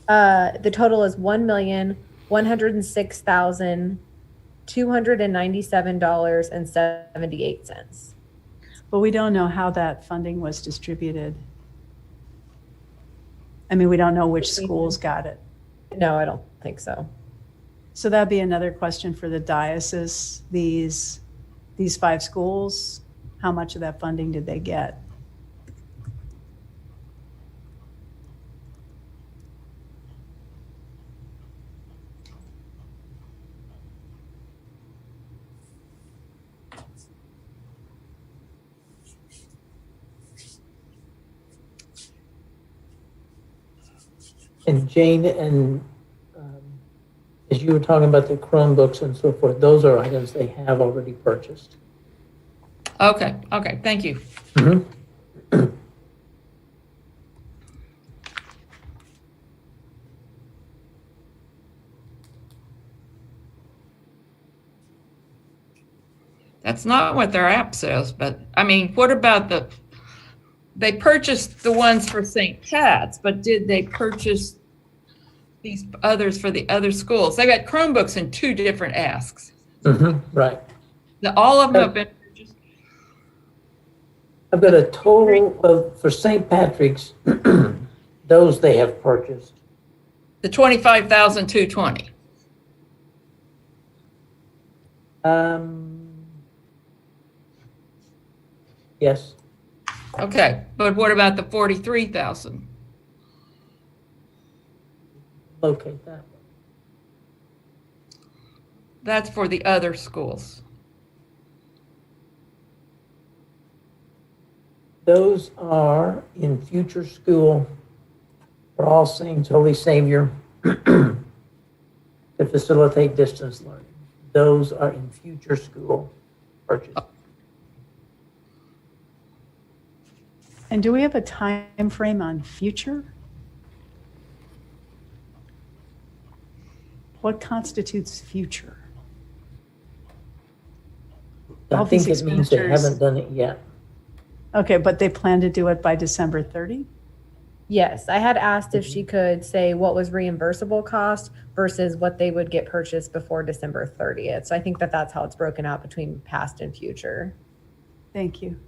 The total is $1,106,297.78. But we don't know how that funding was distributed. I mean, we don't know which schools got it. No, I don't think so. So that'd be another question for the diocese. These 5 schools, how much of that funding did they get? And Jane, and as you were talking about the Chromebooks and so forth, those are items they have already purchased. Okay, thank you. Mm-hmm. That's not what their app says, but I mean, what about they purchased the ones for St. Pat's, but did they purchase these others for the other schools? They got Chromebooks in 2 different asks. Mm-hmm. Right. All of them have been purchased. I've got a total of, for St. Patrick's, those they have purchased. The 25,220. Yes. Okay, but what about the 43,000? Locate that. That's for the other schools. Those are in future school for All Saints, Holy Savior, to facilitate distance learning. Those are in future school purchase. And do we have a time frame on future? What constitutes future? I All think these it means they expenditures- haven't done it yet. Okay, but they plan to do it by December 30? Yes, I had asked if she could say what was reimbursable cost versus what they would get purchased before December 30th. So I think that's how it's broken out between past and future. Thank you.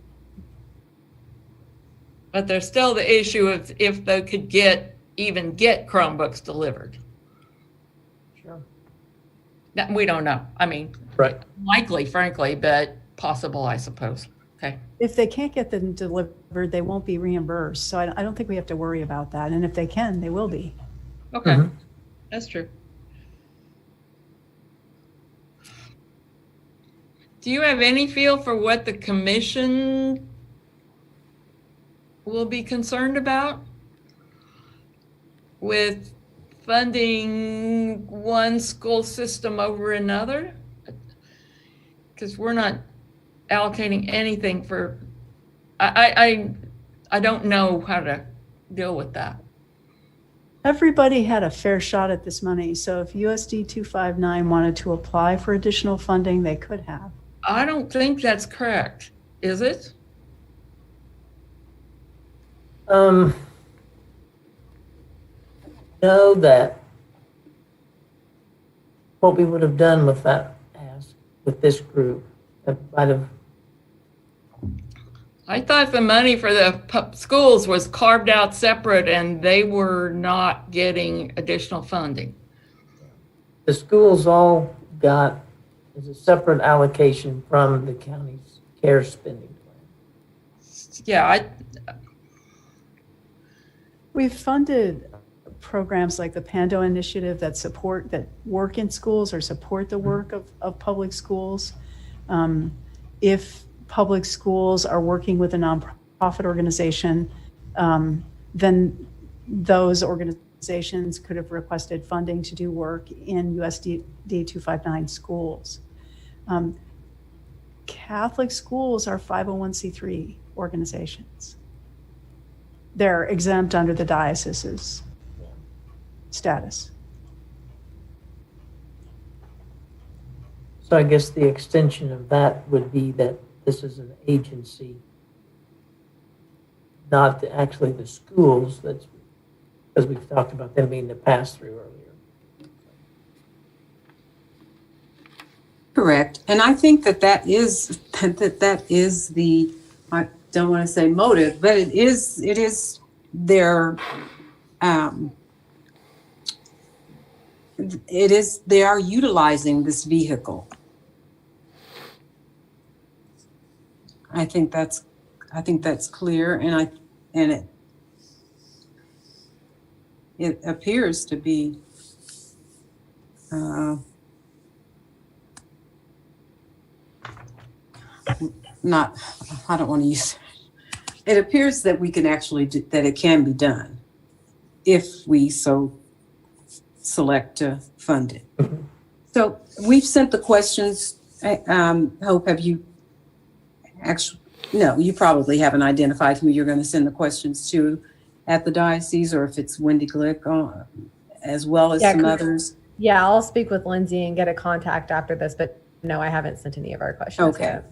But there's still the issue of if they could even get Chromebooks delivered. Sure. That we don't know. I mean, Right. likely, frankly, but possible, I suppose. Okay. If they can't get them delivered, they won't be reimbursed. So I don't think we have to worry about that. And if they can, they will be. Okay. Mhm. That's true. Do you have any feel for what the commission will be concerned about with funding one school system over another? Because we're not allocating anything for, I don't know how to deal with that. Everybody had a fair shot at this money. So if USD 259 wanted to apply for additional funding, they could have. I don't think that's correct, is it? Know that what we would have done with that ask, with this group, that might have, I thought the money for the schools was carved out separate and they were not getting additional funding. the schools all got, as a separate allocation from the county's care spending plan. Yeah, We've funded programs like the Pando Initiative that work in schools or support the work of public schools. If public schools are working with a nonprofit organization, then those organizations could have requested funding to do work in USD 259 schools. Catholic schools are 501c3 organizations. They're exempt under the diocese's status. So I guess the extension of that would be that this is an agency, not actually the schools, that's because we've talked about them being the pass-through earlier. Correct. And I think that is the, I don't want to say motive, but it is their, they are utilizing this vehicle. I think that's clear, and it appears to be not, I don't want to use, it appears that we can actually that it can be done if we so select to fund it. Mm-hmm. So we've sent the questions. Hope, have you actually, no, you probably haven't identified who you're going to send the questions to at the diocese, or if it's Wendy Glick, as well as some others. Yeah, I'll speak with Lindsay and get a contact after this, but no, I haven't sent any of our questions Okay. yet.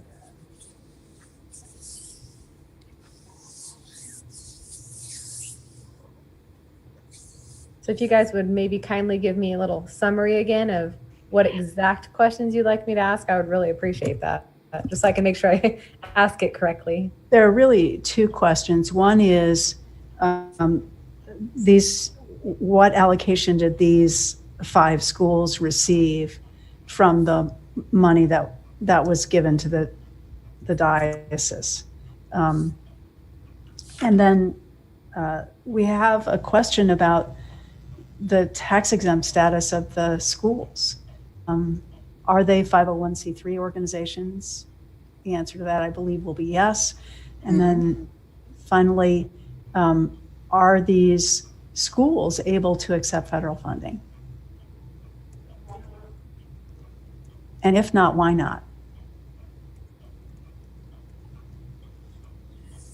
So if you guys would maybe kindly give me a little summary again of what exact questions you'd like me to ask, I would really appreciate that, just so I can make sure I ask it correctly. There are really two questions. One is what allocation did these 5 schools receive from the money that was given to the diocese? And then we have a question about the tax exempt status of the schools. Are they 501c3 organizations? The answer to that, I believe, will be yes. And then finally, are these schools able to accept federal funding? And if not, why not?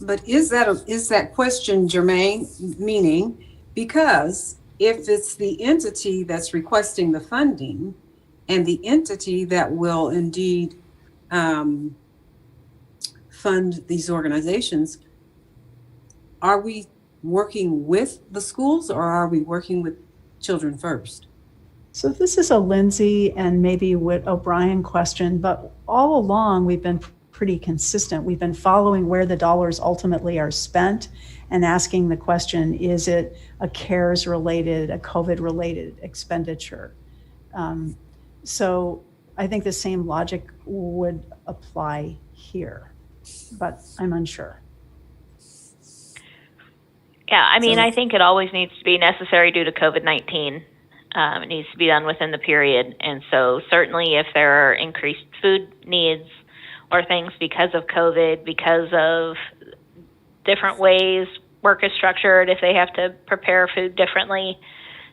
But is that question germane? Meaning, because if it's the entity that's requesting the funding and the entity that will indeed fund these organizations, are we working with the schools or are we working with Children First? So this is a Lindsay and maybe Whit O'Brien question, but all along we've been pretty consistent. We've been following where the dollars ultimately are spent and asking the question, is it a CARES related, a COVID related expenditure? So I think the same logic would apply here, but I'm unsure. Yeah, I mean, I think it always needs to be necessary due to COVID-19. It needs to be done within the period. And so certainly if there are increased food needs or things because of COVID, because of different ways work is structured, if they have to prepare food differently,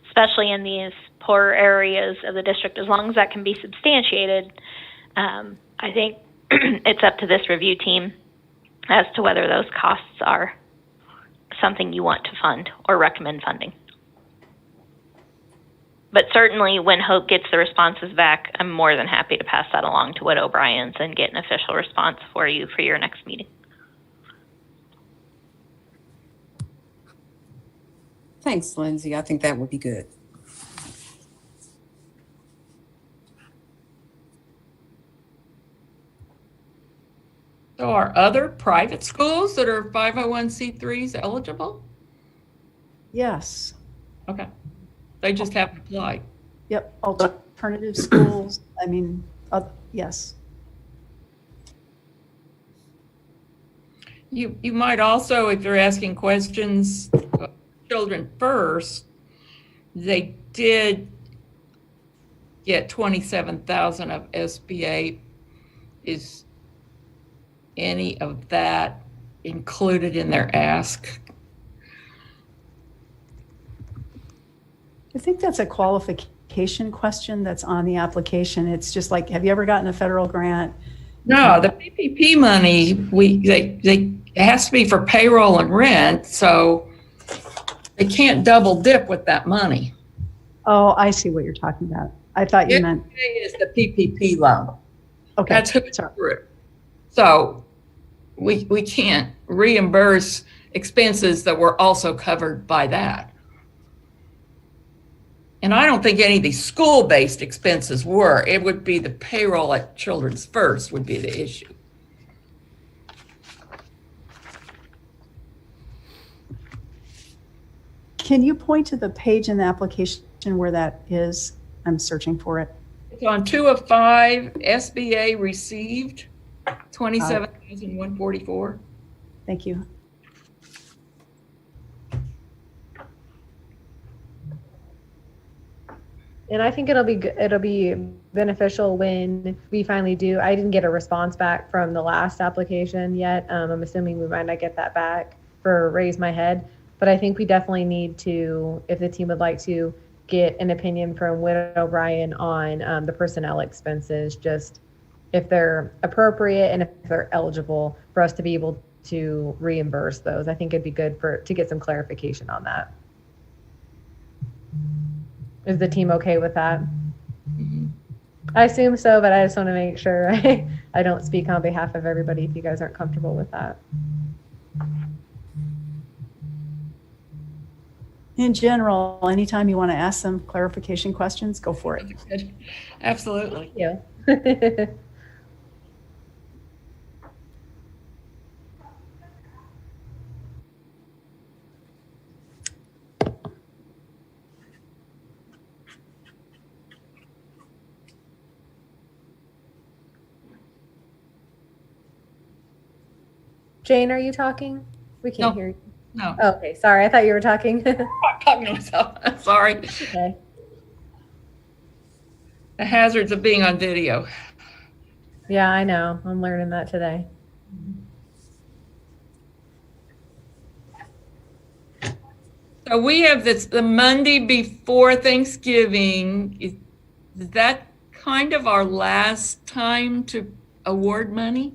especially in these poor areas of the district, as long as that can be substantiated, I think it's up to this review team as to whether those costs are something you want to fund or recommend funding. But certainly when Hope gets the responses back, I'm more than happy to pass that along to Widow O'Brien's and get an official response for you for your next meeting. Thanks, Lindsay. I think that would be good. So are other private schools that are 501c3s eligible? Yes. Okay. They just haven't applied. Yep. Alternative schools. I mean, yes. You might also, if you're asking questions, Children First, they did get 27,000 of SBA. Is any of that included in their ask? I think that's a qualification question that's on the application. It's just like, have you ever gotten a federal grant? No, the PPP money, they it has to be for payroll and rent, so they can't double dip with that money. Oh, I see what you're talking about. I thought you meant. SBA is the PPP loan. Okay. That's who it's for. So we can't reimburse expenses that were also covered by that. And I don't think any of these school-based expenses were. It would be the payroll at Children's First would be the issue. Can you point to the page in the application where that is? I'm searching for it. It's on 2 of 5, SBA received 27,144. Thank you. And I think it'll be beneficial when we finally do. I didn't get a response back from the last application yet. I'm assuming we might not get that back for Raisemyhead, but I think we definitely need to, if the team would like to, get an opinion from Widow O'Brien on the personnel expenses, just if they're appropriate and if they're eligible for us to be able to reimburse those. I think it'd be good to get some clarification on that. Is the team okay with that? I assume so, but I just want to make sure I don't speak on behalf of everybody if you guys aren't comfortable with that. In general, anytime you want to ask some clarification questions, go for it. Absolutely. Yeah. Jane, are you talking? We can't hear you. No. Oh, okay, sorry. I thought you were talking. I'm talking to myself. I'm sorry. Okay. The hazards of being on video. Yeah, I know. I'm learning that today. So we have the Monday before Thanksgiving. Is that kind of our last time to award money?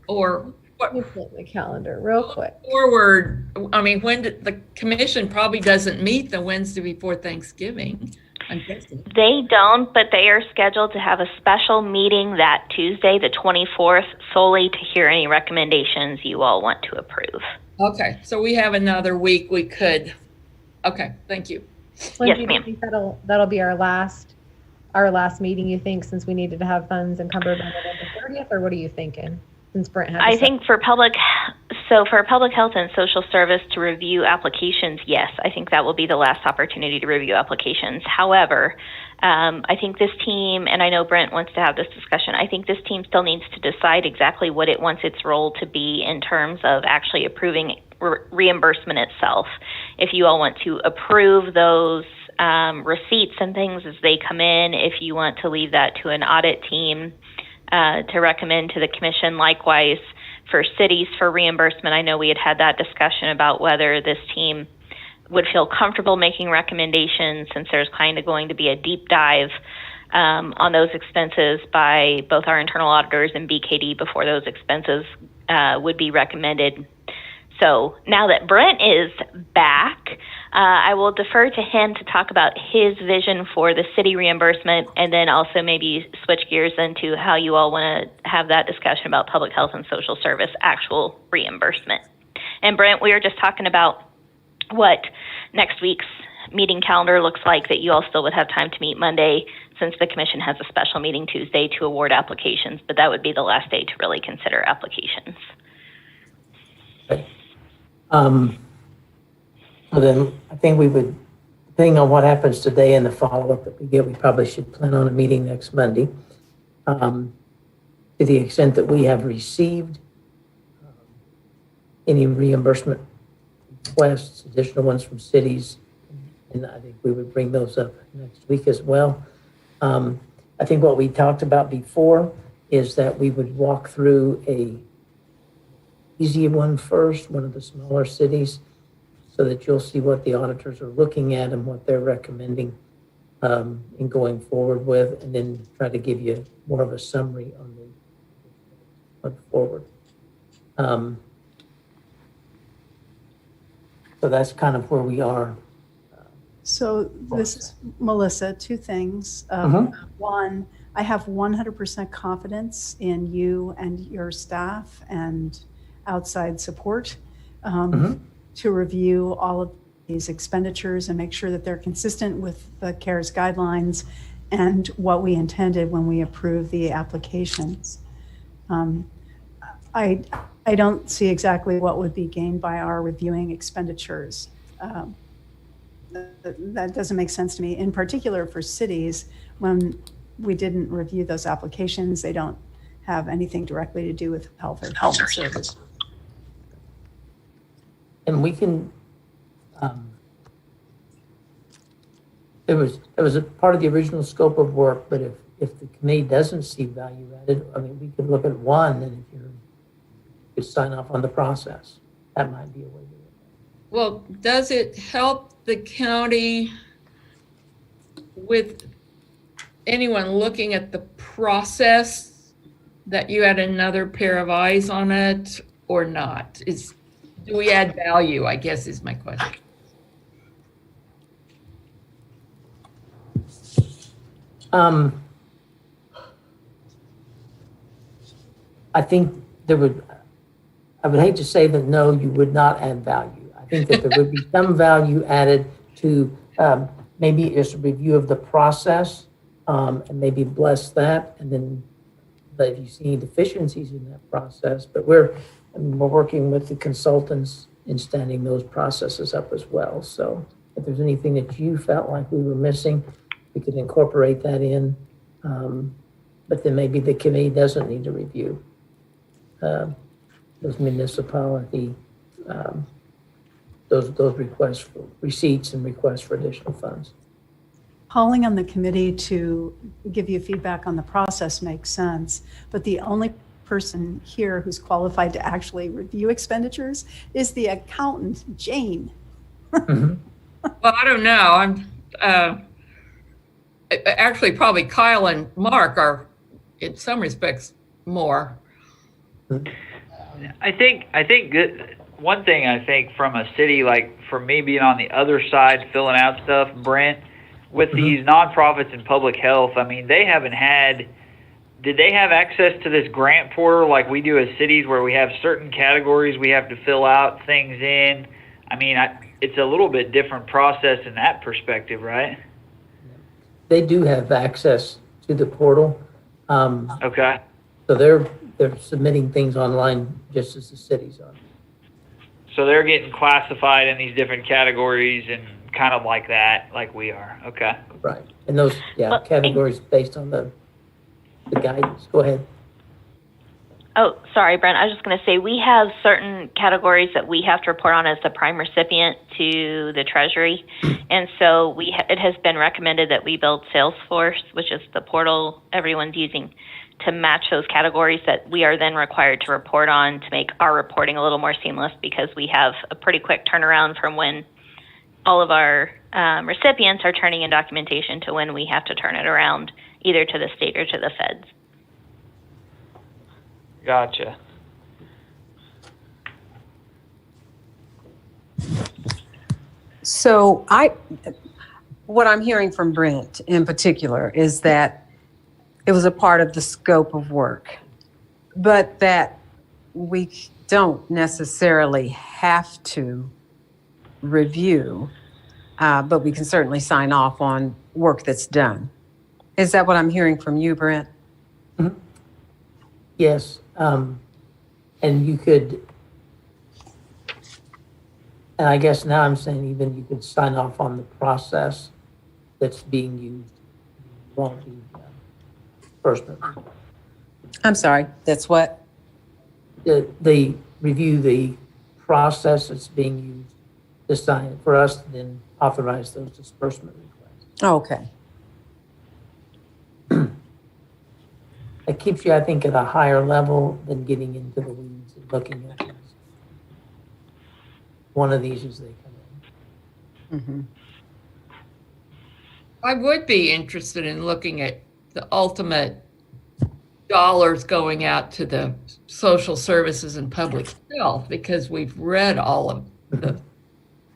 Or what? Let me flip the calendar real quick. Forward, I mean, the commission probably doesn't meet the Wednesday before Thanksgiving, I'm guessing. They don't, but they are scheduled to have a special meeting that Tuesday, the 24th, solely to hear any recommendations you all want to approve. Okay, so we have another week we could. Okay, thank you. Lindsay, Yes, do you ma'am. think that'll be our last meeting, you think, since we needed to have funds encumbered by November 30th, or what are you thinking? Since Brent had I think for public health and social service to review applications, yes, I think that will be the last opportunity to review applications. However, I think this team, and I know Brent wants to have this discussion, I think this team still needs to decide exactly what it wants its role to be in terms of actually approving reimbursement itself. If you all want to approve those receipts and things as they come in, if you want to leave that to an audit team to recommend to the commission. Likewise, for cities for reimbursement, I know we had that discussion about whether this team would feel comfortable making recommendations, since there's kind of going to be a deep dive on those expenses by both our internal auditors and BKD before those expenses would be recommended. So now that Brent is back, I will defer to him to talk about his vision for the city reimbursement, and then also maybe switch gears into how you all want to have that discussion about public health and social service actual reimbursement. And Brent, we were just talking about what next week's meeting calendar looks like, that you all still would have time to meet Monday, since the commission has a special meeting Tuesday to award applications, but that would be the last day to really consider applications. Okay. So then I think we would, depending on what happens today and the follow-up that we get, we probably should plan on a meeting next Monday. To the extent that we have received any reimbursement requests, additional ones from cities, and I think we would bring those up next week as well. I think what we talked about before is that we would walk through a easy one first, one of the smaller cities, so that you'll see what the auditors are looking at and what they're recommending in going forward with, and then try to give you more of a summary on the forward. So that's kind of where we are. So this is Melissa, two things. One, I have 100% confidence in you and your staff and outside support to review all of these expenditures and make sure that they're consistent with the CARES guidelines and what we intended when we approved the applications. I don't see exactly what would be gained by our reviewing expenditures. That doesn't make sense to me. In particular for cities, when we didn't review those applications, they don't have anything directly to do with health or human service. And we can, it was a part of the original scope of work, but if the committee doesn't see value added, I mean, we could look at one, and if you could sign off on the process, that might be a way to do it. Well, does it help the county with anyone looking at the process that you had another pair of eyes on it or not? Do we add value, I guess is my question. I think I would hate to say that no, you would not add value. I think that there would be some value added to maybe just a review of the process and maybe bless that, and then if you see any deficiencies in that process. But we're working with the consultants in standing those processes up as well. So if there's anything that you felt like we were missing, we could incorporate that in. But then maybe the committee doesn't need to review those municipality, those requests for receipts and requests for additional funds. Calling on the committee to give you feedback on the process makes sense, but the only person here who's qualified to actually review expenditures is the accountant, Jane. Well, I don't know. I'm actually probably Kyle and Mark are in some respects more. I think good. One thing I think from a city, like for me being on the other side filling out stuff, Brent, with these nonprofits and public health, I mean, they haven't had, did they have access to this grant portal like we do as cities where we have certain categories we have to fill out things in? I mean, it's a little bit different process in that perspective, right? They do have access to the portal. Okay. So they're submitting things online just as the cities are. So they're getting classified in these different categories and kind of like that, like we are. Okay. Right. And those, categories based on the guidance. Go ahead. Oh, sorry, Brent. I was just going to say we have certain categories that we have to report on as the prime recipient to the Treasury. And so it has been recommended that we build Salesforce, which is the portal everyone's using, to match those categories that we are then required to report on to make our reporting a little more seamless, because we have a pretty quick turnaround from when all of our recipients are turning in documentation to when we have to turn it around either to the state or to the feds. Gotcha. So what I'm hearing from Brent in particular is that it was a part of the scope of work, but that we don't necessarily have to review, but we can certainly sign off on work that's done. Is that what I'm hearing from you, Brent? Yes, and you could, and I guess now I'm saying even you could sign off on the process that's being used. Won't be disbursement. I'm sorry, that's what? The review the process that's being used to sign it for us to then authorize those disbursement requests. Okay. It keeps you, I think, at a higher level than getting into the weeds and looking at these. One of these as they come in. Mm-hmm. I would be interested in looking at the ultimate dollars going out to the social services and public health, because we've read all of the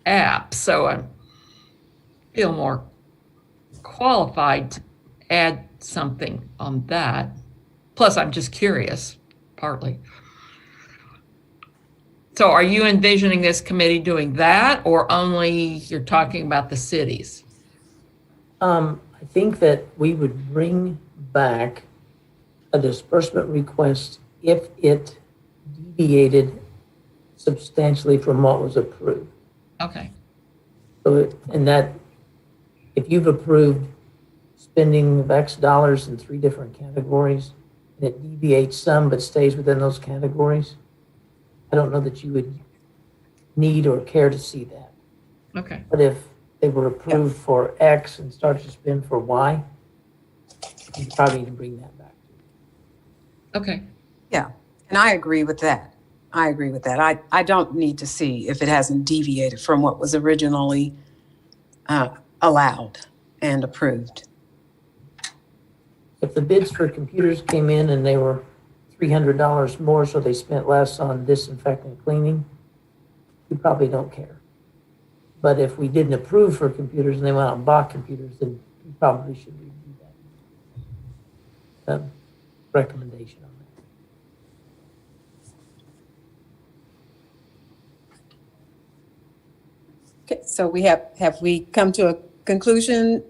apps, so I feel more qualified to add something on that. Plus, I'm just curious, partly. So are you envisioning this committee doing that, or only you're talking about the cities? I think that we would bring back a disbursement request if it deviated substantially from what was approved. Okay. So, and that, if you've approved spending of X dollars in 3 different categories, and it deviates some but stays within those categories, I don't know that you would need or care to see that. Okay. But if they were approved for X and started to spend for Y, you probably need to bring that back. Okay. Yeah, and I agree with that. I don't need to see if it hasn't deviated from what was originally allowed and approved. If the bids for computers came in and they were $300 more, so they spent less on disinfectant cleaning, you probably don't care. But if we didn't approve for computers and they went out and bought computers, then you probably should review that recommendation on that. Okay, so have we come to a conclusion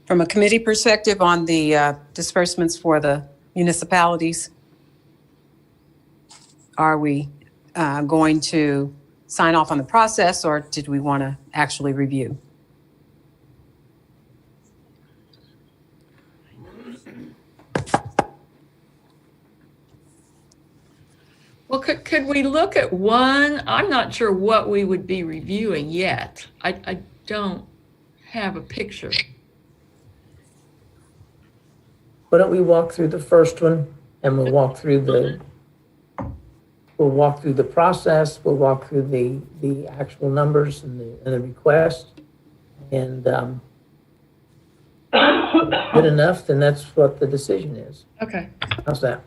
from a committee perspective on the disbursements for the municipalities? Are we going to sign off on the process, or did we want to actually review? Well, could we look at one? I'm not sure what we would be reviewing yet. I don't have a picture. Why don't we walk through the first one, and we'll walk through the process, we'll walk through the actual numbers and the request, and good enough, then that's what the decision is. Okay. How's that?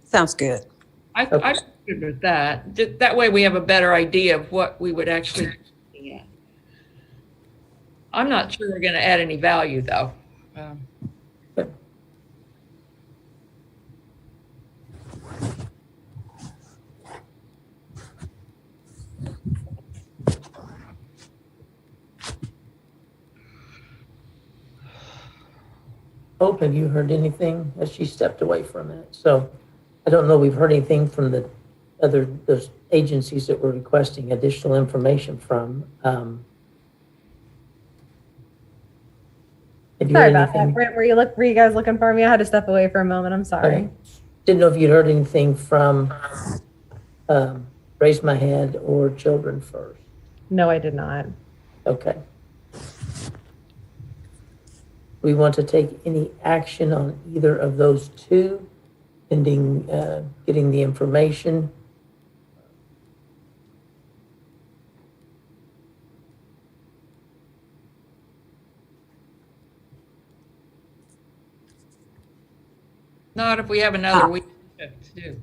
Sounds good. I'm good with that. That way we have a better idea of what we would actually be looking at. I'm not sure we're going to add any value, though. Hope, have you heard anything? As she stepped away for a minute. So I don't know we've heard anything from those agencies that we're requesting additional information from. Have you Sorry heard about anything? that. Brent, were you guys looking for me? I had to step away for a moment. I'm sorry. Okay. Didn't know if you'd heard anything from Raisemyhead or Children First. No, I did not. Okay. We want to take any action on either of those two, pending getting the information. Not if we have another week to do.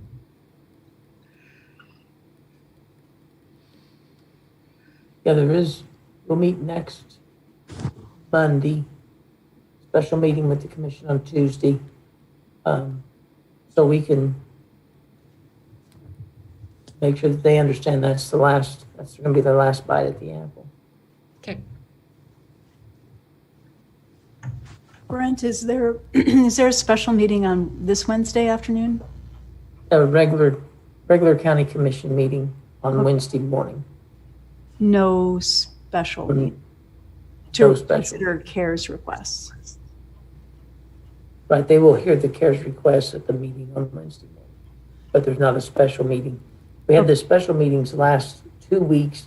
Yeah, there is, we'll meet next Monday, special meeting with the commission on Tuesday. So we can make sure that they understand that's gonna be the last bite at the apple. Okay. Brent, is there a special meeting on this Wednesday afternoon? A regular county commission meeting on Wednesday morning. No special No meeting special. to consider CARES requests. Right, they will hear the CARES request at the meeting on Wednesday morning, but there's not a special meeting. We had the special meetings last 2 weeks.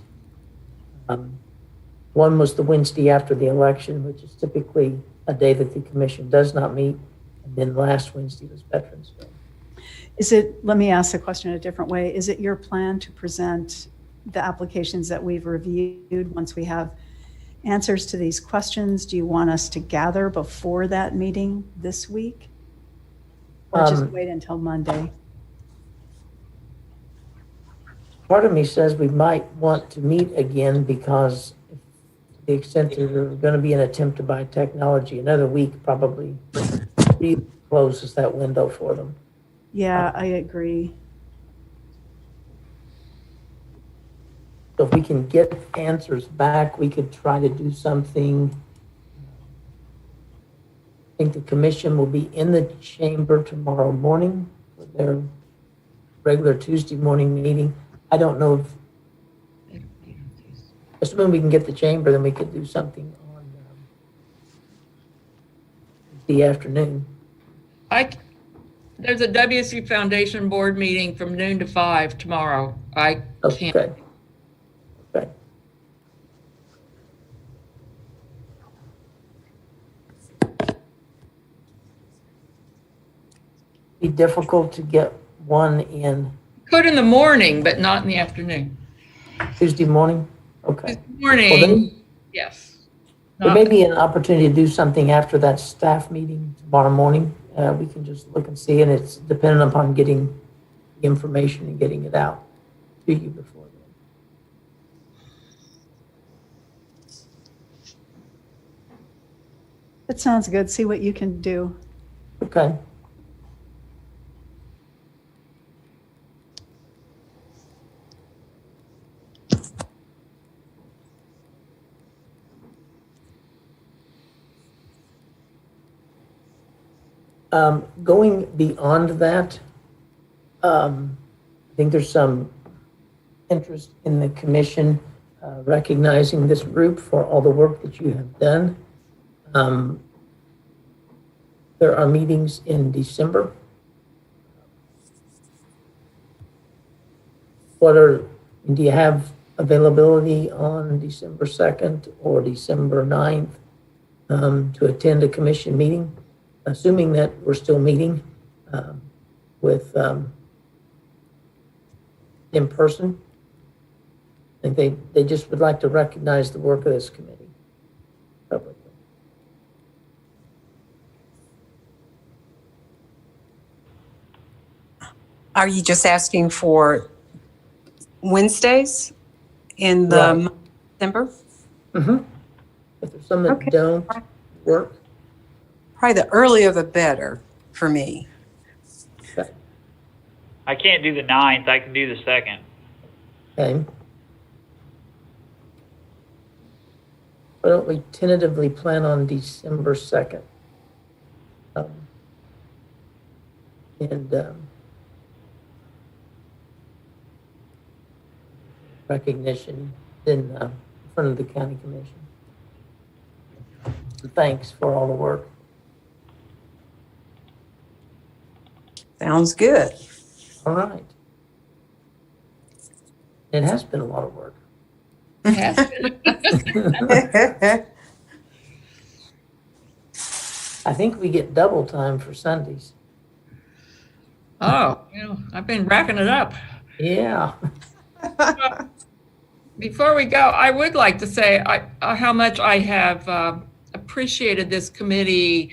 One was the Wednesday after the election, which is typically a day that the commission does not meet. And then last Wednesday was Veterans Day. Let me ask the question a different way. Is it your plan to present the applications that we've reviewed once we have answers to these questions? Do you want us to gather before that meeting this week? Or just wait until Monday? Part of me says we might want to meet again because to the extent there's going to be an attempt to buy technology, another week probably closes that window for them. Yeah, I agree. So if we can get answers back, we could try to do something. I think the commission will be in the chamber tomorrow morning for their regular Tuesday morning meeting. I don't know if, assuming we can get the chamber, then we could do something on the afternoon. There's a WSU Foundation board meeting from noon to 5 tomorrow. I can't. Okay. Okay. Be difficult to get one in Could in the morning, but not in the afternoon. Tuesday morning? Okay. This morning, Well, then, yes. there may be an opportunity to do something after that staff meeting tomorrow morning. We can just look and see, and it's dependent upon getting the information and getting it out to you before then. That sounds good. See what you can do. Okay. Going beyond that, I think there's some interest in the commission recognizing this group for all the work that you have done. There are meetings in December. Do you have availability on December 2nd or December 9th to attend a commission meeting? Assuming that we're still meeting with in person. I think they just would like to recognize the work of this committee publicly. Are you just asking for Wednesdays in the Right. month of December? Mm-hmm. If there's some that Okay. don't work, Probably the earlier the better for me. okay. I can't do the 9th. I can do the 2nd. Okay. Why don't we tentatively plan on December 2nd? Recognition in front of the county commission. Thanks for all the work. Sounds good. All right. It has been a lot of work. Yes. I think we get double time for Sundays. Oh, I've been racking it up. Yeah. Before we go, I would like to say how much I have appreciated this committee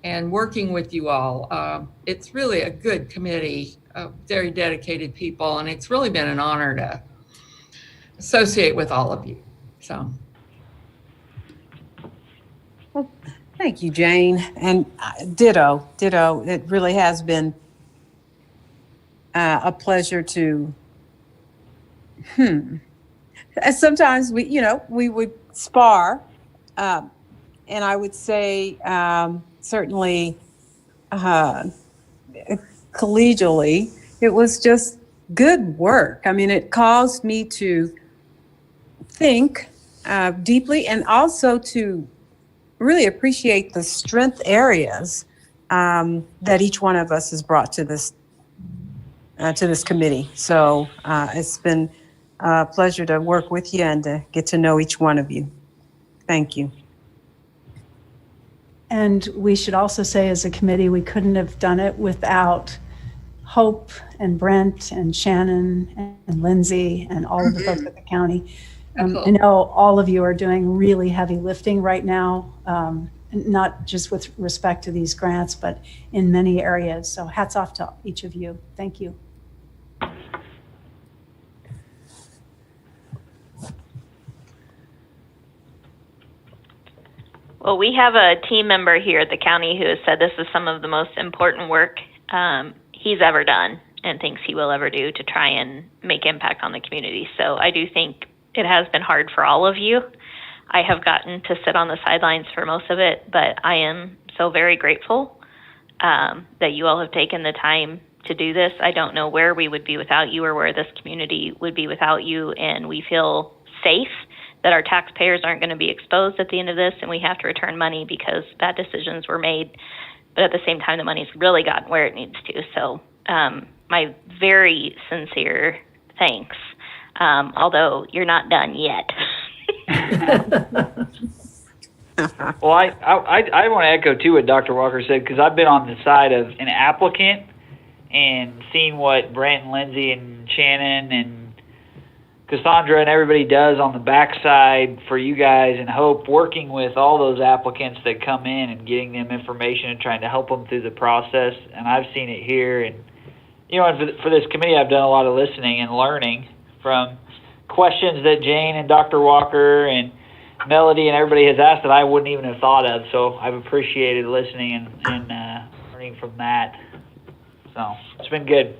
and working with you all. It's really a good committee, very dedicated people, and it's really been an honor associate with all of you. So. Well, thank you, Jane. And ditto. It really has been a pleasure to, sometimes we would spar. And I would say certainly collegially, it was just good work. I mean, it caused me to think deeply and also to really appreciate the strength areas that each one of us has brought to this committee. So it's been a pleasure to work with you and to get to know each one of you. Thank you. And we should also say, as a committee, we couldn't have done it without Hope and Brent and Shannon and Lindsay and all of the folks at the county. I know all of you are doing really heavy lifting right now, not just with respect to these grants, but in many areas. So hats off to each of you. Thank you. Well, we have a team member here at the county who has said this is some of the most important work he's ever done and thinks he will ever do to try and make impact on the community. So I do think it has been hard for all of you. I have gotten to sit on the sidelines for most of it, but I am so very grateful that you all have taken the time to do this. I don't know where we would be without you or where this community would be without you, and we feel safe that our taxpayers aren't going to be exposed at the end of this, and we have to return money because bad decisions were made. But at the same time, the money's really gotten where it needs to. So my very sincere thanks, although you're not done yet. Well, I want to echo, too, what Dr. Walker said, because I've been on the side of an applicant and seen what Brent and Lindsay and Shannon and Cassandra and everybody does on the backside for you guys, and Hope, working with all those applicants that come in and getting them information and trying to help them through the process. And I've seen it here. And, and for this committee, I've done a lot of listening and learning from questions that Jane and Dr. Walker and Melody and everybody has asked that I wouldn't even have thought of. So I've appreciated listening and learning from that. So it's been good.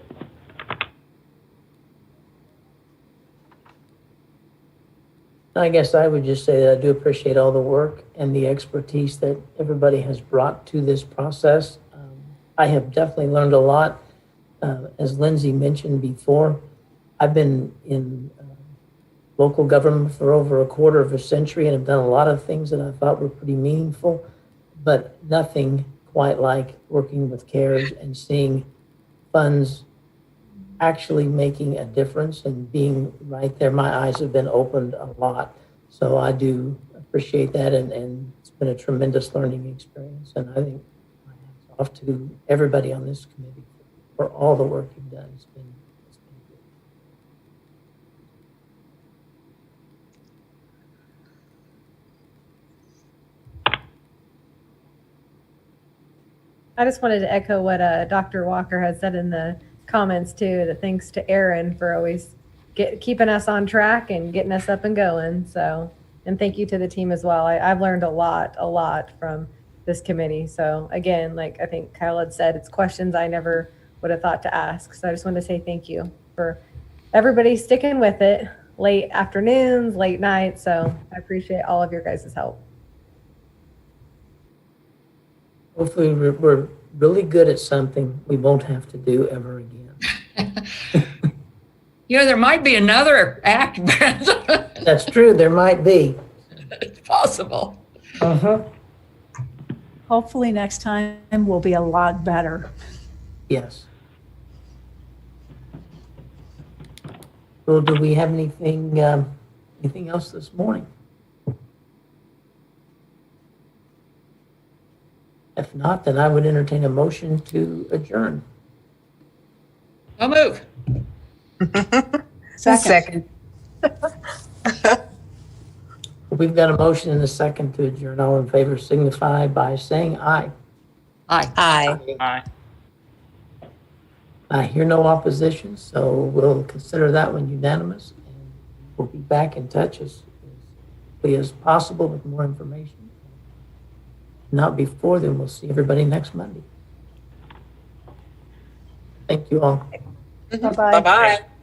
I guess I would just say that I do appreciate all the work and the expertise that everybody has brought to this process. I have definitely learned a lot. As Lindsay mentioned before, I've been in local government for over a quarter of a century and have done a lot of things that I thought were pretty meaningful, but nothing quite like working with CARES and seeing funds actually making a difference and being right there. My eyes have been opened a lot. So I do appreciate that, and it's been a tremendous learning experience. And I think my hats off to everybody on this committee for all the work you've done. It's been good. I just wanted to echo what Dr. Walker has said in the comments too, that thanks to Aaron for always keeping us on track and getting us up and going. So, and thank you to the team as well. I've learned a lot from this committee. So again, like I think Kyle had said, it's questions I never would have thought to ask. So I just wanted to say thank you for everybody sticking with it, late afternoons, late nights. So I appreciate all of your guys' help. Hopefully we're really good at something we won't have to do ever again. There might be another act. That's true. There might be. It's possible. Uh-huh. Hopefully next time will be a lot better. Yes. Well, do we have anything else this morning? If not, then I would entertain a motion to adjourn. I'll move. Second. We've got a motion and a second to adjourn. All in favor signify by saying aye. Aye. Aye. I hear no opposition, so we'll consider that one unanimous. And we'll be back in touch as quickly as possible with more information. Not before then, we'll see everybody next Monday. Thank you all. Bye-bye. Bye-bye.